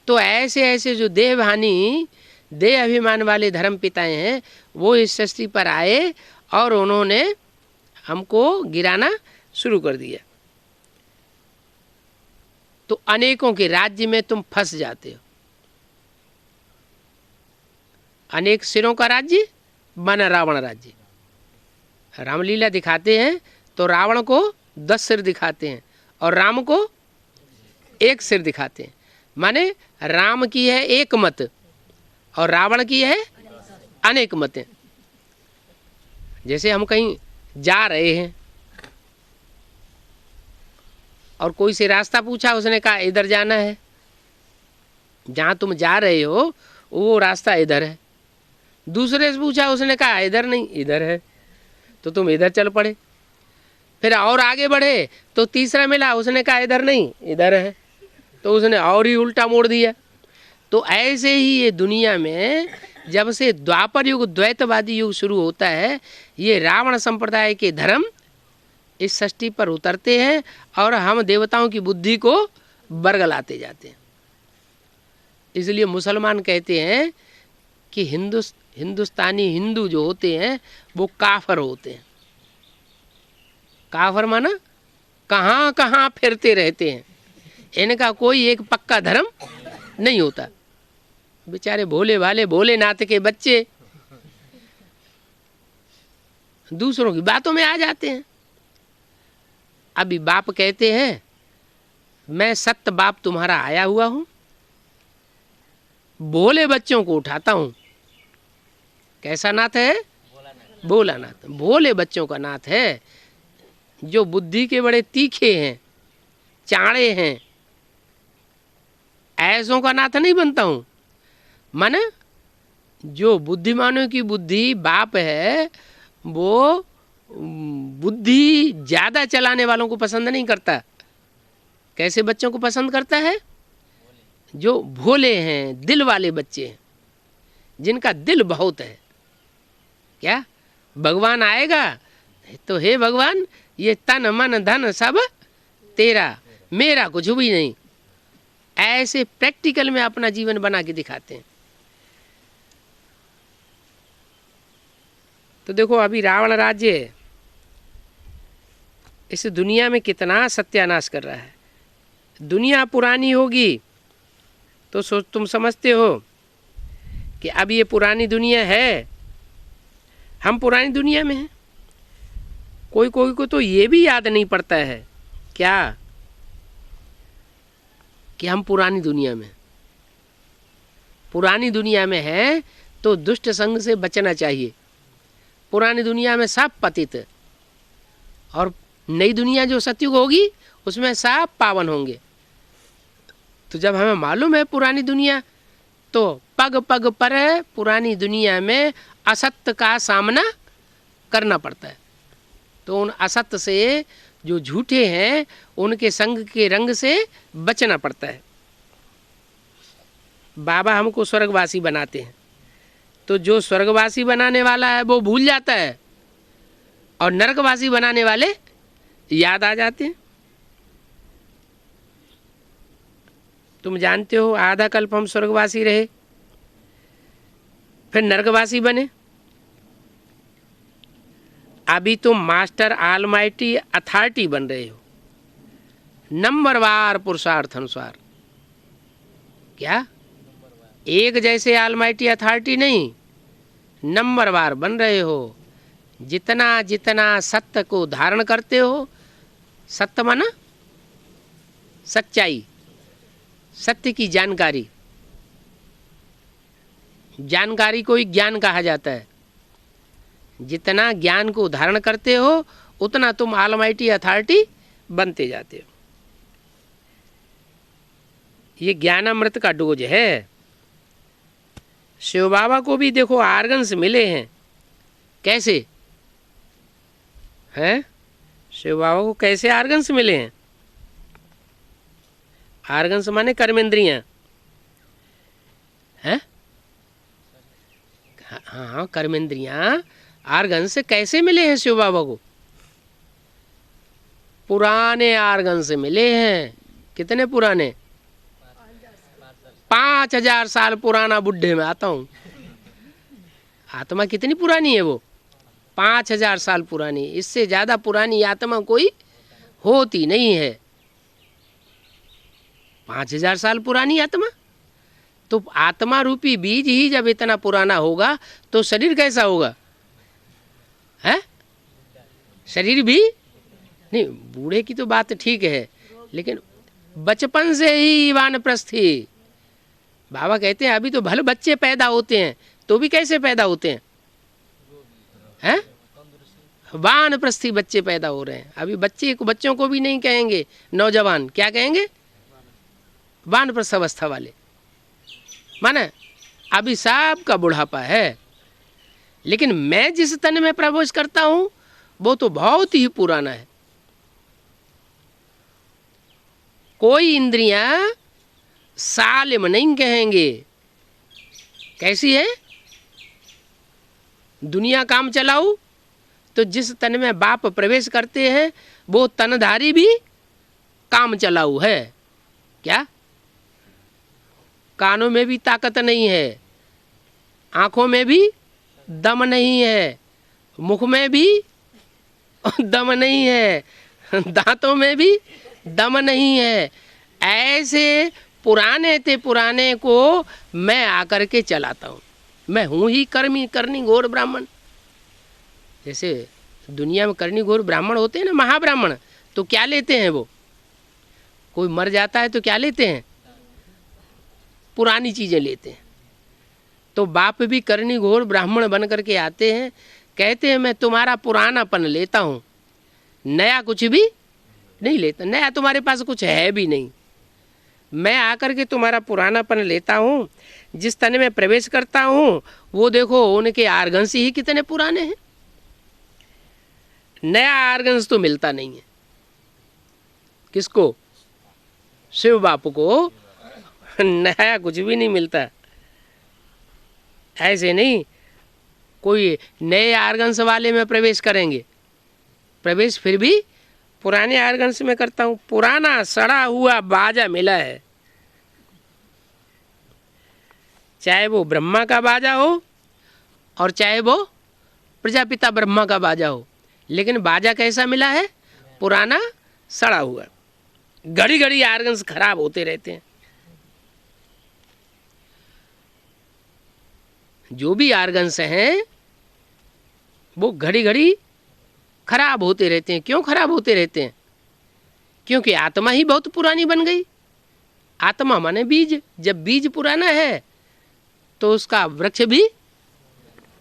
तो ऐसे ऐसे जो देहभानी देह अभिमान वाले धर्म पिताएं हैं वो इस सृष्टि पर आए और उन्होंने हमको गिराना शुरू कर दिया। तो अनेकों के राज्य में तुम फंस जाते हो। अनेक सिरों का राज्य बना रावण राज्य। रामलीला दिखाते हैं तो रावण को 10 सिर दिखाते हैं और राम को 1 सिर दिखाते हैं। माने राम की है एक मत और रावण की है अनेक मतें। जैसे हम कहीं जा रहे हैं और कोई से रास्ता पूछा, उसने कहा इधर जाना है। जहाँ तुम जा रहे हो वो रास्ता इधर है। दूसरे से पूछा, उसने कहा इधर नहीं इधर है, तो तुम इधर चल पड़े। फिर और आगे बढ़े तो तीसरा मिला, उसने कहा इधर नहीं इधर है, तो उसने और ही उल्टा मोड़ दिया। तो ऐसे ही ये दुनिया में जब से द्वापर युग द्वैतवादी युग शुरू होता है, ये रावण संप्रदाय के धर्म इस सृष्टि पर उतरते हैं और हम देवताओं की बुद्धि को बरगलाते जाते हैं। इसलिए मुसलमान कहते हैं कि हिंदुस्तानी हिंदू जो होते हैं वो काफर होते हैं। काफर माना कहाँ कहाँ फिरते रहते हैं, इनका कोई एक पक्का धर्म नहीं होता। बेचारे भोले भाले भोलेनाथ के बच्चे दूसरों की बातों में आ जाते हैं। अभी बाप कहते हैं मैं सत्य बाप तुम्हारा आया हुआ हूं, भोले बच्चों को उठाता हूं। कैसा नाथ है? भोलानाथ। भोले बच्चों का नाथ है, जो बुद्धि के बड़े तीखे हैं, चाणे हैं। ऐसों का नाथ नहीं बनता हूं। माने जो बुद्धिमानों की बुद्धि बाप है वो बुद्धि ज्यादा चलाने वालों को पसंद नहीं करता। कैसे बच्चों को पसंद करता है? जो भोले हैं, दिल वाले बच्चे हैं, जिनका दिल बहुत है। क्या भगवान आएगा तो हे भगवान ये तन मन धन सब तेरा, मेरा कुछ भी नहीं। ऐसे प्रैक्टिकल में अपना जीवन बना के दिखाते हैं। तो देखो अभी रावण राज्य इस दुनिया में कितना सत्यानाश कर रहा है। दुनिया पुरानी होगी तो तुम समझते हो कि अब ये पुरानी दुनिया है, हम पुरानी दुनिया में हैं। कोई कोई को तो ये भी याद नहीं पड़ता है क्या कि हम पुरानी दुनिया में है तो दुष्ट संग से बचना चाहिए। पुरानी दुनिया में सब पतित और नई दुनिया जो सतयुग होगी उसमें सब पावन होंगे। तो जब हमें मालूम है पुरानी दुनिया, तो पग पग पर पुरानी दुनिया में असत्य का सामना करना पड़ता है। तो उन असत्य से जो झूठे हैं उनके संग के रंग से बचना पड़ता है। बाबा हमको स्वर्गवासी बनाते हैं, तो जो स्वर्गवासी बनाने वाला है वो भूल जाता है और नरकवासी बनाने वाले याद आ जाते हैं। तुम जानते हो आधा कल्प हम स्वर्गवासी रहे, फिर नरकवासी बने। अभी तुम मास्टर ऑलमाइटी अथॉरिटी बन रहे हो, नंबरवार पुरुषार्थ अनुसार। क्या एक जैसे ऑलमाइटी अथॉरिटी नहीं, नंबरवार बन रहे हो। जितना जितना सत्य को धारण करते हो, सत्य माना सच्चाई, सत्य की जानकारी, जानकारी को ही ज्ञान कहा जाता है। जितना ज्ञान को धारण करते हो उतना तुम ऑलमाइटी अथॉरिटी बनते जाते हो। ये ज्ञानामृत का डोज है। शिव बाबा को भी देखो आर्गन्स मिले हैं। कैसे हैं? शिव बाबा को कैसे आर्गन्स मिले हैं? आर्गन्स माने कर्मेंद्रियां हैं? हाँ, कर्मेंद्रियां आर्गन्स से कैसे मिले हैं शिव बाबा को? पुराने आर्गन से मिले हैं। कितने पुराने? 5000 साल पुराना बुढ़े में आता हूं। आत्मा कितनी पुरानी है? वो 5000 साल पुरानी। इससे ज्यादा पुरानी आत्मा कोई होती नहीं है। 5000 साल पुरानी आत्मा। तो आत्मा रूपी बीज ही जब इतना पुराना होगा तो शरीर कैसा होगा? है शरीर भी नहीं। बूढ़े की तो बात ठीक है, लेकिन बचपन से ही वानप्रस्थी। बाबा कहते हैं अभी तो भले बच्चे पैदा होते हैं तो भी कैसे पैदा होते हैं? वानप्रस्थी बच्चे पैदा हो रहे हैं। अभी बच्चों को भी नहीं कहेंगे नौजवान, क्या कहेंगे? वानप्रस्थ अवस्था वाले। माने अभी सबका बुढ़ापा है। लेकिन मैं जिस तन में प्रवेश करता हूं वो तो बहुत ही पुराना है। कोई इंद्रियां सालिम नहीं कहेंगे। कैसी है? दुनिया काम चलाऊ तो जिस तन में बाप प्रवेश करते हैं वो तनधारी भी काम चलाऊ है। क्या? कानों में भी ताकत नहीं है, आंखों में भी दम नहीं है, मुख में भी दम नहीं है, दांतों में भी दम नहीं है। ऐसे पुराने ते पुराने को मैं आकर के चलाता हूँ। मैं हूँ ही करनी घोर ब्राह्मण। जैसे दुनिया में करनी घोर ब्राह्मण होते हैं ना, महाब्राह्मण, तो क्या लेते हैं वो? कोई मर जाता है तो क्या लेते हैं? पुरानी चीजें लेते हैं। तो बाप भी करनी घोर ब्राह्मण बन करके आते हैं, कहते हैं मैं तुम्हारा पुरानापन लेता हूँ, नया कुछ भी नहीं लेता। नया तुम्हारे पास कुछ है भी नहीं। मैं आकर के तुम्हारा पुरानापन लेता हूँ। जिस तन में प्रवेश करता हूँ वो देखो उनके आर्गन्स ही कितने पुराने हैं। नया आर्गन्स तो मिलता नहीं है। किसको? शिव बापू को नया कुछ भी नहीं मिलता। ऐसे नहीं कोई नए आर्गन्स वाले में प्रवेश करेंगे। प्रवेश फिर भी पुराने आर्गन्स में करता हूँ। पुराना सड़ा हुआ बाजा मिला है, चाहे वो ब्रह्मा का बाजा हो और चाहे वो प्रजापिता ब्रह्मा का बाजा हो, लेकिन बाजा कैसा मिला है? पुराना सड़ा हुआ। घड़ी घड़ी आर्गन्स खराब होते रहते हैं। जो भी आर्गन्स हैं वो घड़ी घड़ी खराब होते रहते हैं। क्यों खराब होते रहते हैं? क्योंकि आत्मा ही बहुत पुरानी बन गई। आत्मा माने बीज। जब बीज पुराना है तो उसका वृक्ष भी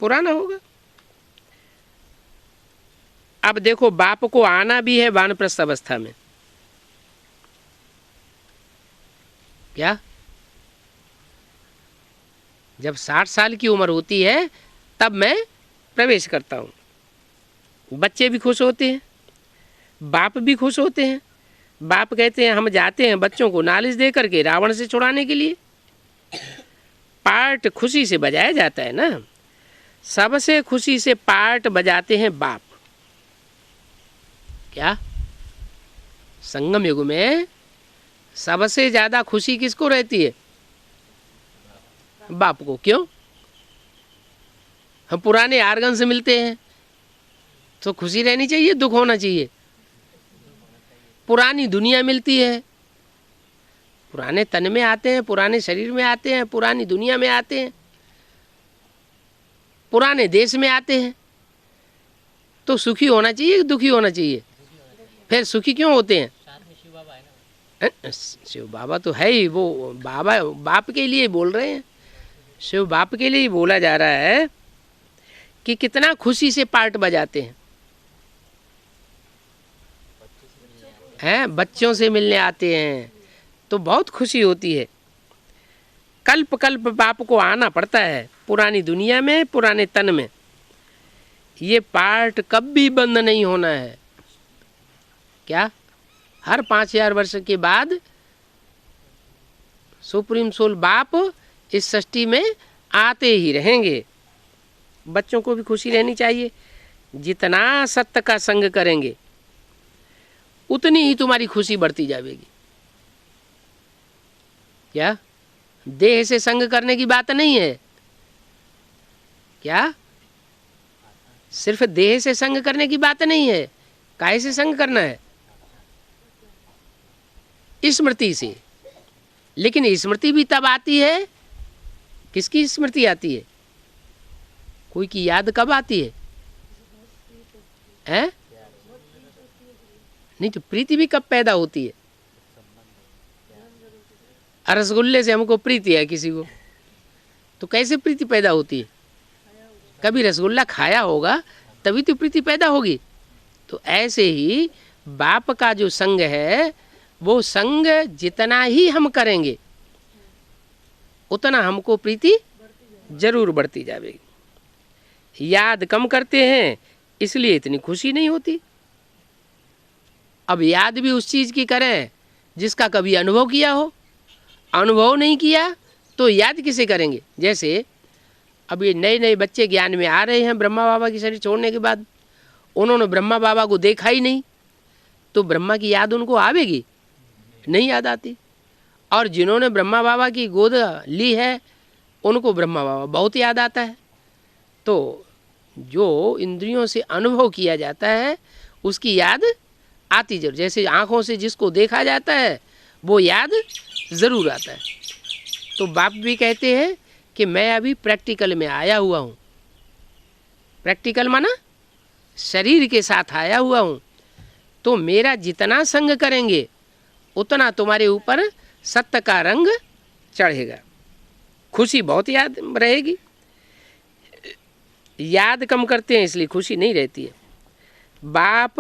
पुराना होगा। अब देखो बाप को आना भी है वानप्रस्थ अवस्था में। क्या? जब 60 साल की उम्र होती है तब मैं प्रवेश करता हूँ। बच्चे भी खुश होते हैं, बाप भी खुश होते हैं। बाप कहते हैं हम जाते हैं बच्चों को नॉलेज दे करके रावण से छुड़ाने के लिए। पार्ट खुशी से बजाया जाता है ना। सबसे खुशी से पार्ट बजाते हैं बाप। क्या? संगम युग में सबसे ज्यादा खुशी किसको रहती है? बाप को। क्यों? हम पुराने आर्गन से मिलते हैं तो खुशी रहनी चाहिए, दुख होना चाहिए? पुरानी दुनिया मिलती है, पुराने तन में आते हैं, पुराने शरीर में आते हैं, पुरानी दुनिया में आते हैं, पुराने देश में आते हैं, तो सुखी होना चाहिए, दुखी होना चाहिए? फिर सुखी क्यों होते हैं? शिव बाबा तो है ही। वो बाबा बाप के लिए बोल रहे हैं। शिव बाप के लिए ही बोला जा रहा है कि कितना खुशी से पार्ट बजाते हैं। बच्चों से मिलने आते हैं तो बहुत खुशी होती है। कल्प कल्प बाप को आना पड़ता है पुरानी दुनिया में, पुराने तन में। ये पार्ट कभी बंद नहीं होना है। क्या हर 5000 वर्ष के बाद सुप्रीम सोल बाप इस सृष्टि में आते ही रहेंगे। बच्चों को भी खुशी रहनी चाहिए। जितना सत्य का संग करेंगे उतनी ही तुम्हारी खुशी बढ़ती जाएगी। क्या देह से संग करने की बात नहीं है, क्या सिर्फ देह से संग करने की बात नहीं है। काहे से संग करना है? स्मृति से। लेकिन स्मृति भी तब आती है, किसकी स्मृति आती है? कोई की याद कब आती है? हैं? नहीं तो प्रीति भी कब पैदा होती है? रसगुल्ले से हमको प्रीति है किसी को, तो कैसे प्रीति पैदा होती है? कभी रसगुल्ला खाया होगा तभी तो प्रीति पैदा होगी। तो ऐसे ही बाप का जो संग है वो संग जितना ही हम करेंगे उतना हमको प्रीति जरूर बढ़ती जाएगी। याद कम करते हैं इसलिए इतनी खुशी नहीं होती। अब याद भी उस चीज़ की करें जिसका कभी अनुभव किया हो। अनुभव नहीं किया तो याद किसे करेंगे? जैसे अब ये नए नए बच्चे ज्ञान में आ रहे हैं ब्रह्मा बाबा की शरीर छोड़ने के बाद, उन्होंने ब्रह्मा बाबा को देखा ही नहीं, तो ब्रह्मा की याद उनको आवेगी? नहीं याद आती। और जिन्होंने ब्रह्मा बाबा की गोद ली है उनको ब्रह्मा बाबा बहुत याद आता है। तो जो इंद्रियों से अनुभव किया जाता है उसकी याद आती जरूर। जैसे आँखों से जिसको देखा जाता है वो याद ज़रूर आता है। तो बाप भी कहते हैं कि मैं अभी प्रैक्टिकल में आया हुआ हूँ। प्रैक्टिकल माना शरीर के साथ आया हुआ हूँ, तो मेरा जितना संग करेंगे उतना तुम्हारे ऊपर सत्य का रंग चढ़ेगा। खुशी बहुत याद रहेगी। याद कम करते हैं इसलिए खुशी नहीं रहती है। बाप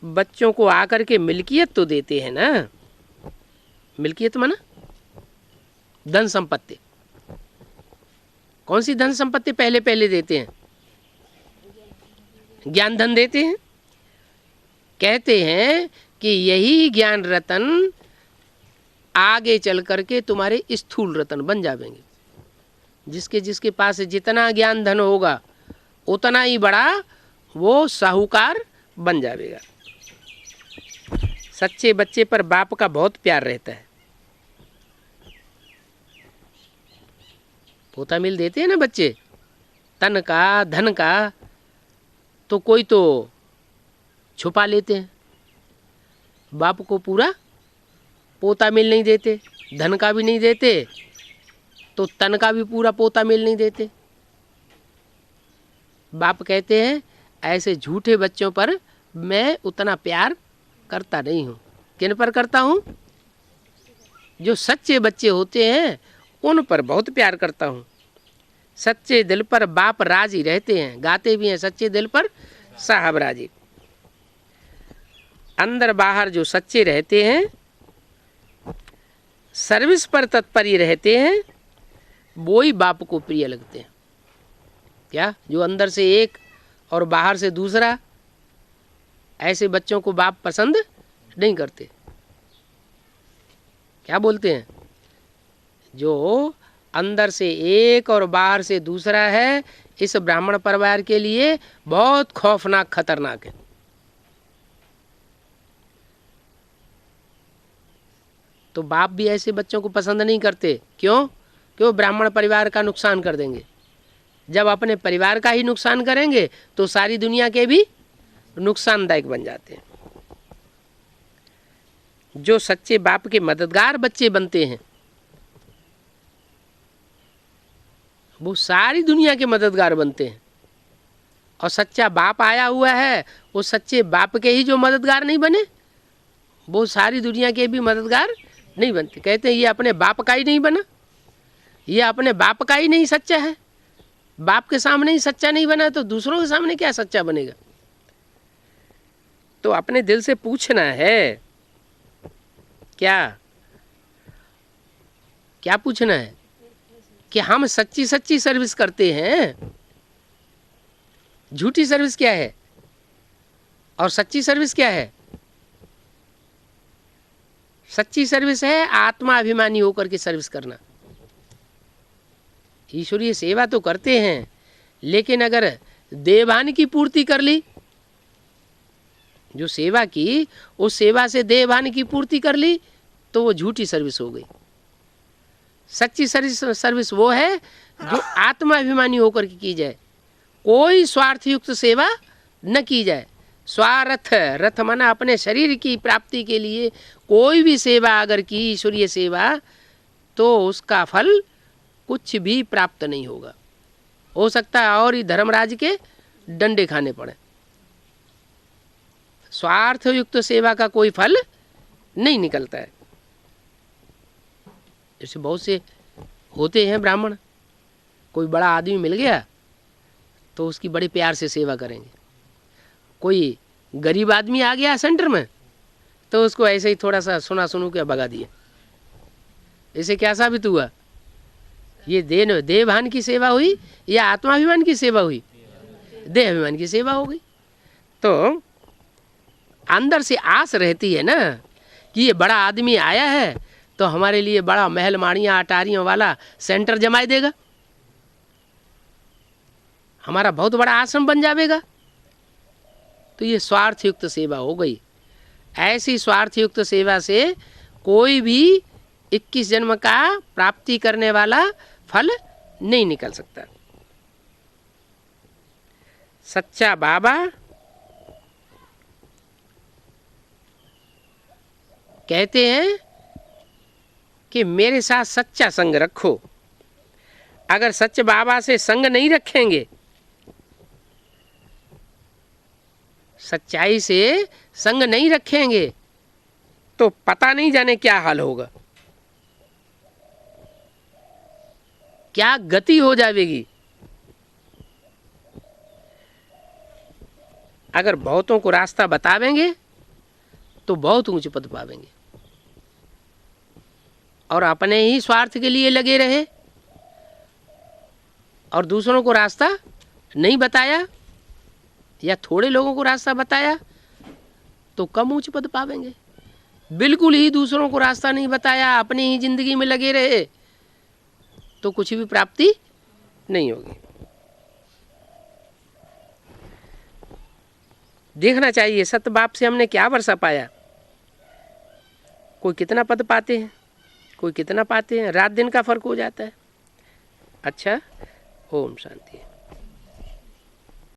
बच्चों को आकर के मिल्कियत तो देते हैं ना। मिल्कियत माना धन संपत्ति। कौन सी धन संपत्ति पहले पहले देते हैं? ज्ञान धन देते हैं। कहते हैं कि यही ज्ञान रतन आगे चल करके तुम्हारे स्थूल रतन बन जाएंगे। जिसके जिसके पास जितना ज्ञान धन होगा उतना ही बड़ा वो साहूकार बन जाएगा। सच्चे बच्चे पर बाप का बहुत प्यार रहता है। पोता मिल देते हैं ना बच्चे, तन का धन का, तो कोई तो छुपा लेते हैं। बाप को पूरा पोता मिल नहीं देते, धन का भी नहीं देते, तो तन का भी पूरा पोता मिल नहीं देते। बाप कहते हैं ऐसे झूठे बच्चों पर मैं उतना प्यार करता नहीं हूँ। किन पर करता हूँ? जो सच्चे बच्चे होते हैं उन पर बहुत प्यार करता हूँ। सच्चे दिल पर बाप राजी रहते हैं। गाते भी हैं सच्चे दिल पर साहब राजी। अंदर बाहर जो सच्चे रहते हैं, सर्विस पर तत्पर रहते हैं, वो ही बाप को प्रिय लगते हैं। क्या? जो अंदर से एक और बाहर से दूसरा, ऐसे बच्चों को बाप पसंद नहीं करते। क्या बोलते हैं? जो अंदर से एक और बाहर से दूसरा है, इस ब्राह्मण परिवार के लिए बहुत खौफनाक खतरनाक है। तो बाप भी ऐसे बच्चों को पसंद नहीं करते। क्यों? क्यों? ब्राह्मण परिवार का नुकसान कर देंगे। जब अपने परिवार का ही नुकसान करेंगे तो सारी दुनिया के भी नुकसानदायक बन जाते हैं। जो सच्चे बाप के मददगार बच्चे बनते हैं वो सारी दुनिया के मददगार बनते हैं। और सच्चा बाप आया हुआ है, वो सच्चे बाप के ही जो मददगार नहीं बने वो सारी दुनिया के भी मददगार नहीं बनते। कहते हैं ये अपने बाप का ही नहीं बना, ये अपने बाप का ही नहीं सच्चा है। बाप के सामने ही सच्चा नहीं बना तो दूसरों के सामने क्या सच्चा बनेगा? तो अपने दिल से पूछना है, क्या क्या पूछना है कि हम सच्ची सच्ची सर्विस करते हैं, झूठी सर्विस क्या है और सच्ची सर्विस क्या है? सच्ची सर्विस है आत्माभिमानी होकर के सर्विस करना। ईश्वरीय सेवा तो करते हैं, लेकिन अगर देवान की पूर्ति कर ली, जो सेवा की उस सेवा से देवान की पूर्ति कर ली, तो वो झूठी सर्विस हो गई। सच्ची सर्विस वो है जो आत्माभिमानी होकर के की जाए, कोई स्वार्थ युक्त सेवा न की जाए। स्वार्थ रथ माना अपने शरीर की प्राप्ति के लिए कोई भी सेवा अगर की, ईश्वरीय सेवा, तो उसका फल कुछ भी प्राप्त नहीं होगा। हो सकता है और ही धर्मराज के डंडे खाने पड़े। स्वार्थ युक्त सेवा का कोई फल नहीं निकलता है। जैसे बहुत से होते हैं ब्राह्मण, कोई बड़ा आदमी मिल गया तो उसकी बड़े प्यार से सेवा करेंगे। कोई गरीब आदमी आ गया सेंटर में तो उसको ऐसे ही थोड़ा सा सुना सुनू के भगा दिया। इसे क्या साबित हुआ? ये देहाभिमान की सेवा हुई या आत्माभिमान की सेवा हुई? देहाभिमान की सेवा हो गई। तो अंदर से आस रहती है ना कि ये बड़ा आदमी आया है तो हमारे लिए बड़ा महल माड़ियाँ अटारियों वाला सेंटर जमाई देगा, हमारा बहुत बड़ा आश्रम बन जाएगा। तो ये स्वार्थ युक्त सेवा हो गई। ऐसी स्वार्थ युक्त सेवा से कोई भी 21 जन्म का प्राप्ति करने वाला फल नहीं निकल सकता। सच्चा बाबा कहते हैं कि मेरे साथ सच्चा संग रखो। अगर सच्चे बाबा से संग नहीं रखेंगे, सच्चाई से संग नहीं रखेंगे, तो पता नहीं जाने क्या हाल होगा, क्या गति हो जाएगी। अगर बहुतों को रास्ता बतावेंगे तो बहुत ऊंचे पद पावेंगे, और अपने ही स्वार्थ के लिए लगे रहे और दूसरों को रास्ता नहीं बताया या थोड़े लोगों को रास्ता बताया तो कम ऊंचे पद पावेंगे। बिल्कुल ही दूसरों को रास्ता नहीं बताया, अपनी ही जिंदगी में लगे रहे तो कुछ भी प्राप्ति नहीं होगी। देखना चाहिए सत्य बाप से हमने क्या वर्षा पाया। कोई कितना पद पाते हैं, कोई कितना पाते हैं, रात दिन का फर्क हो जाता है। अच्छा, ओम शांति।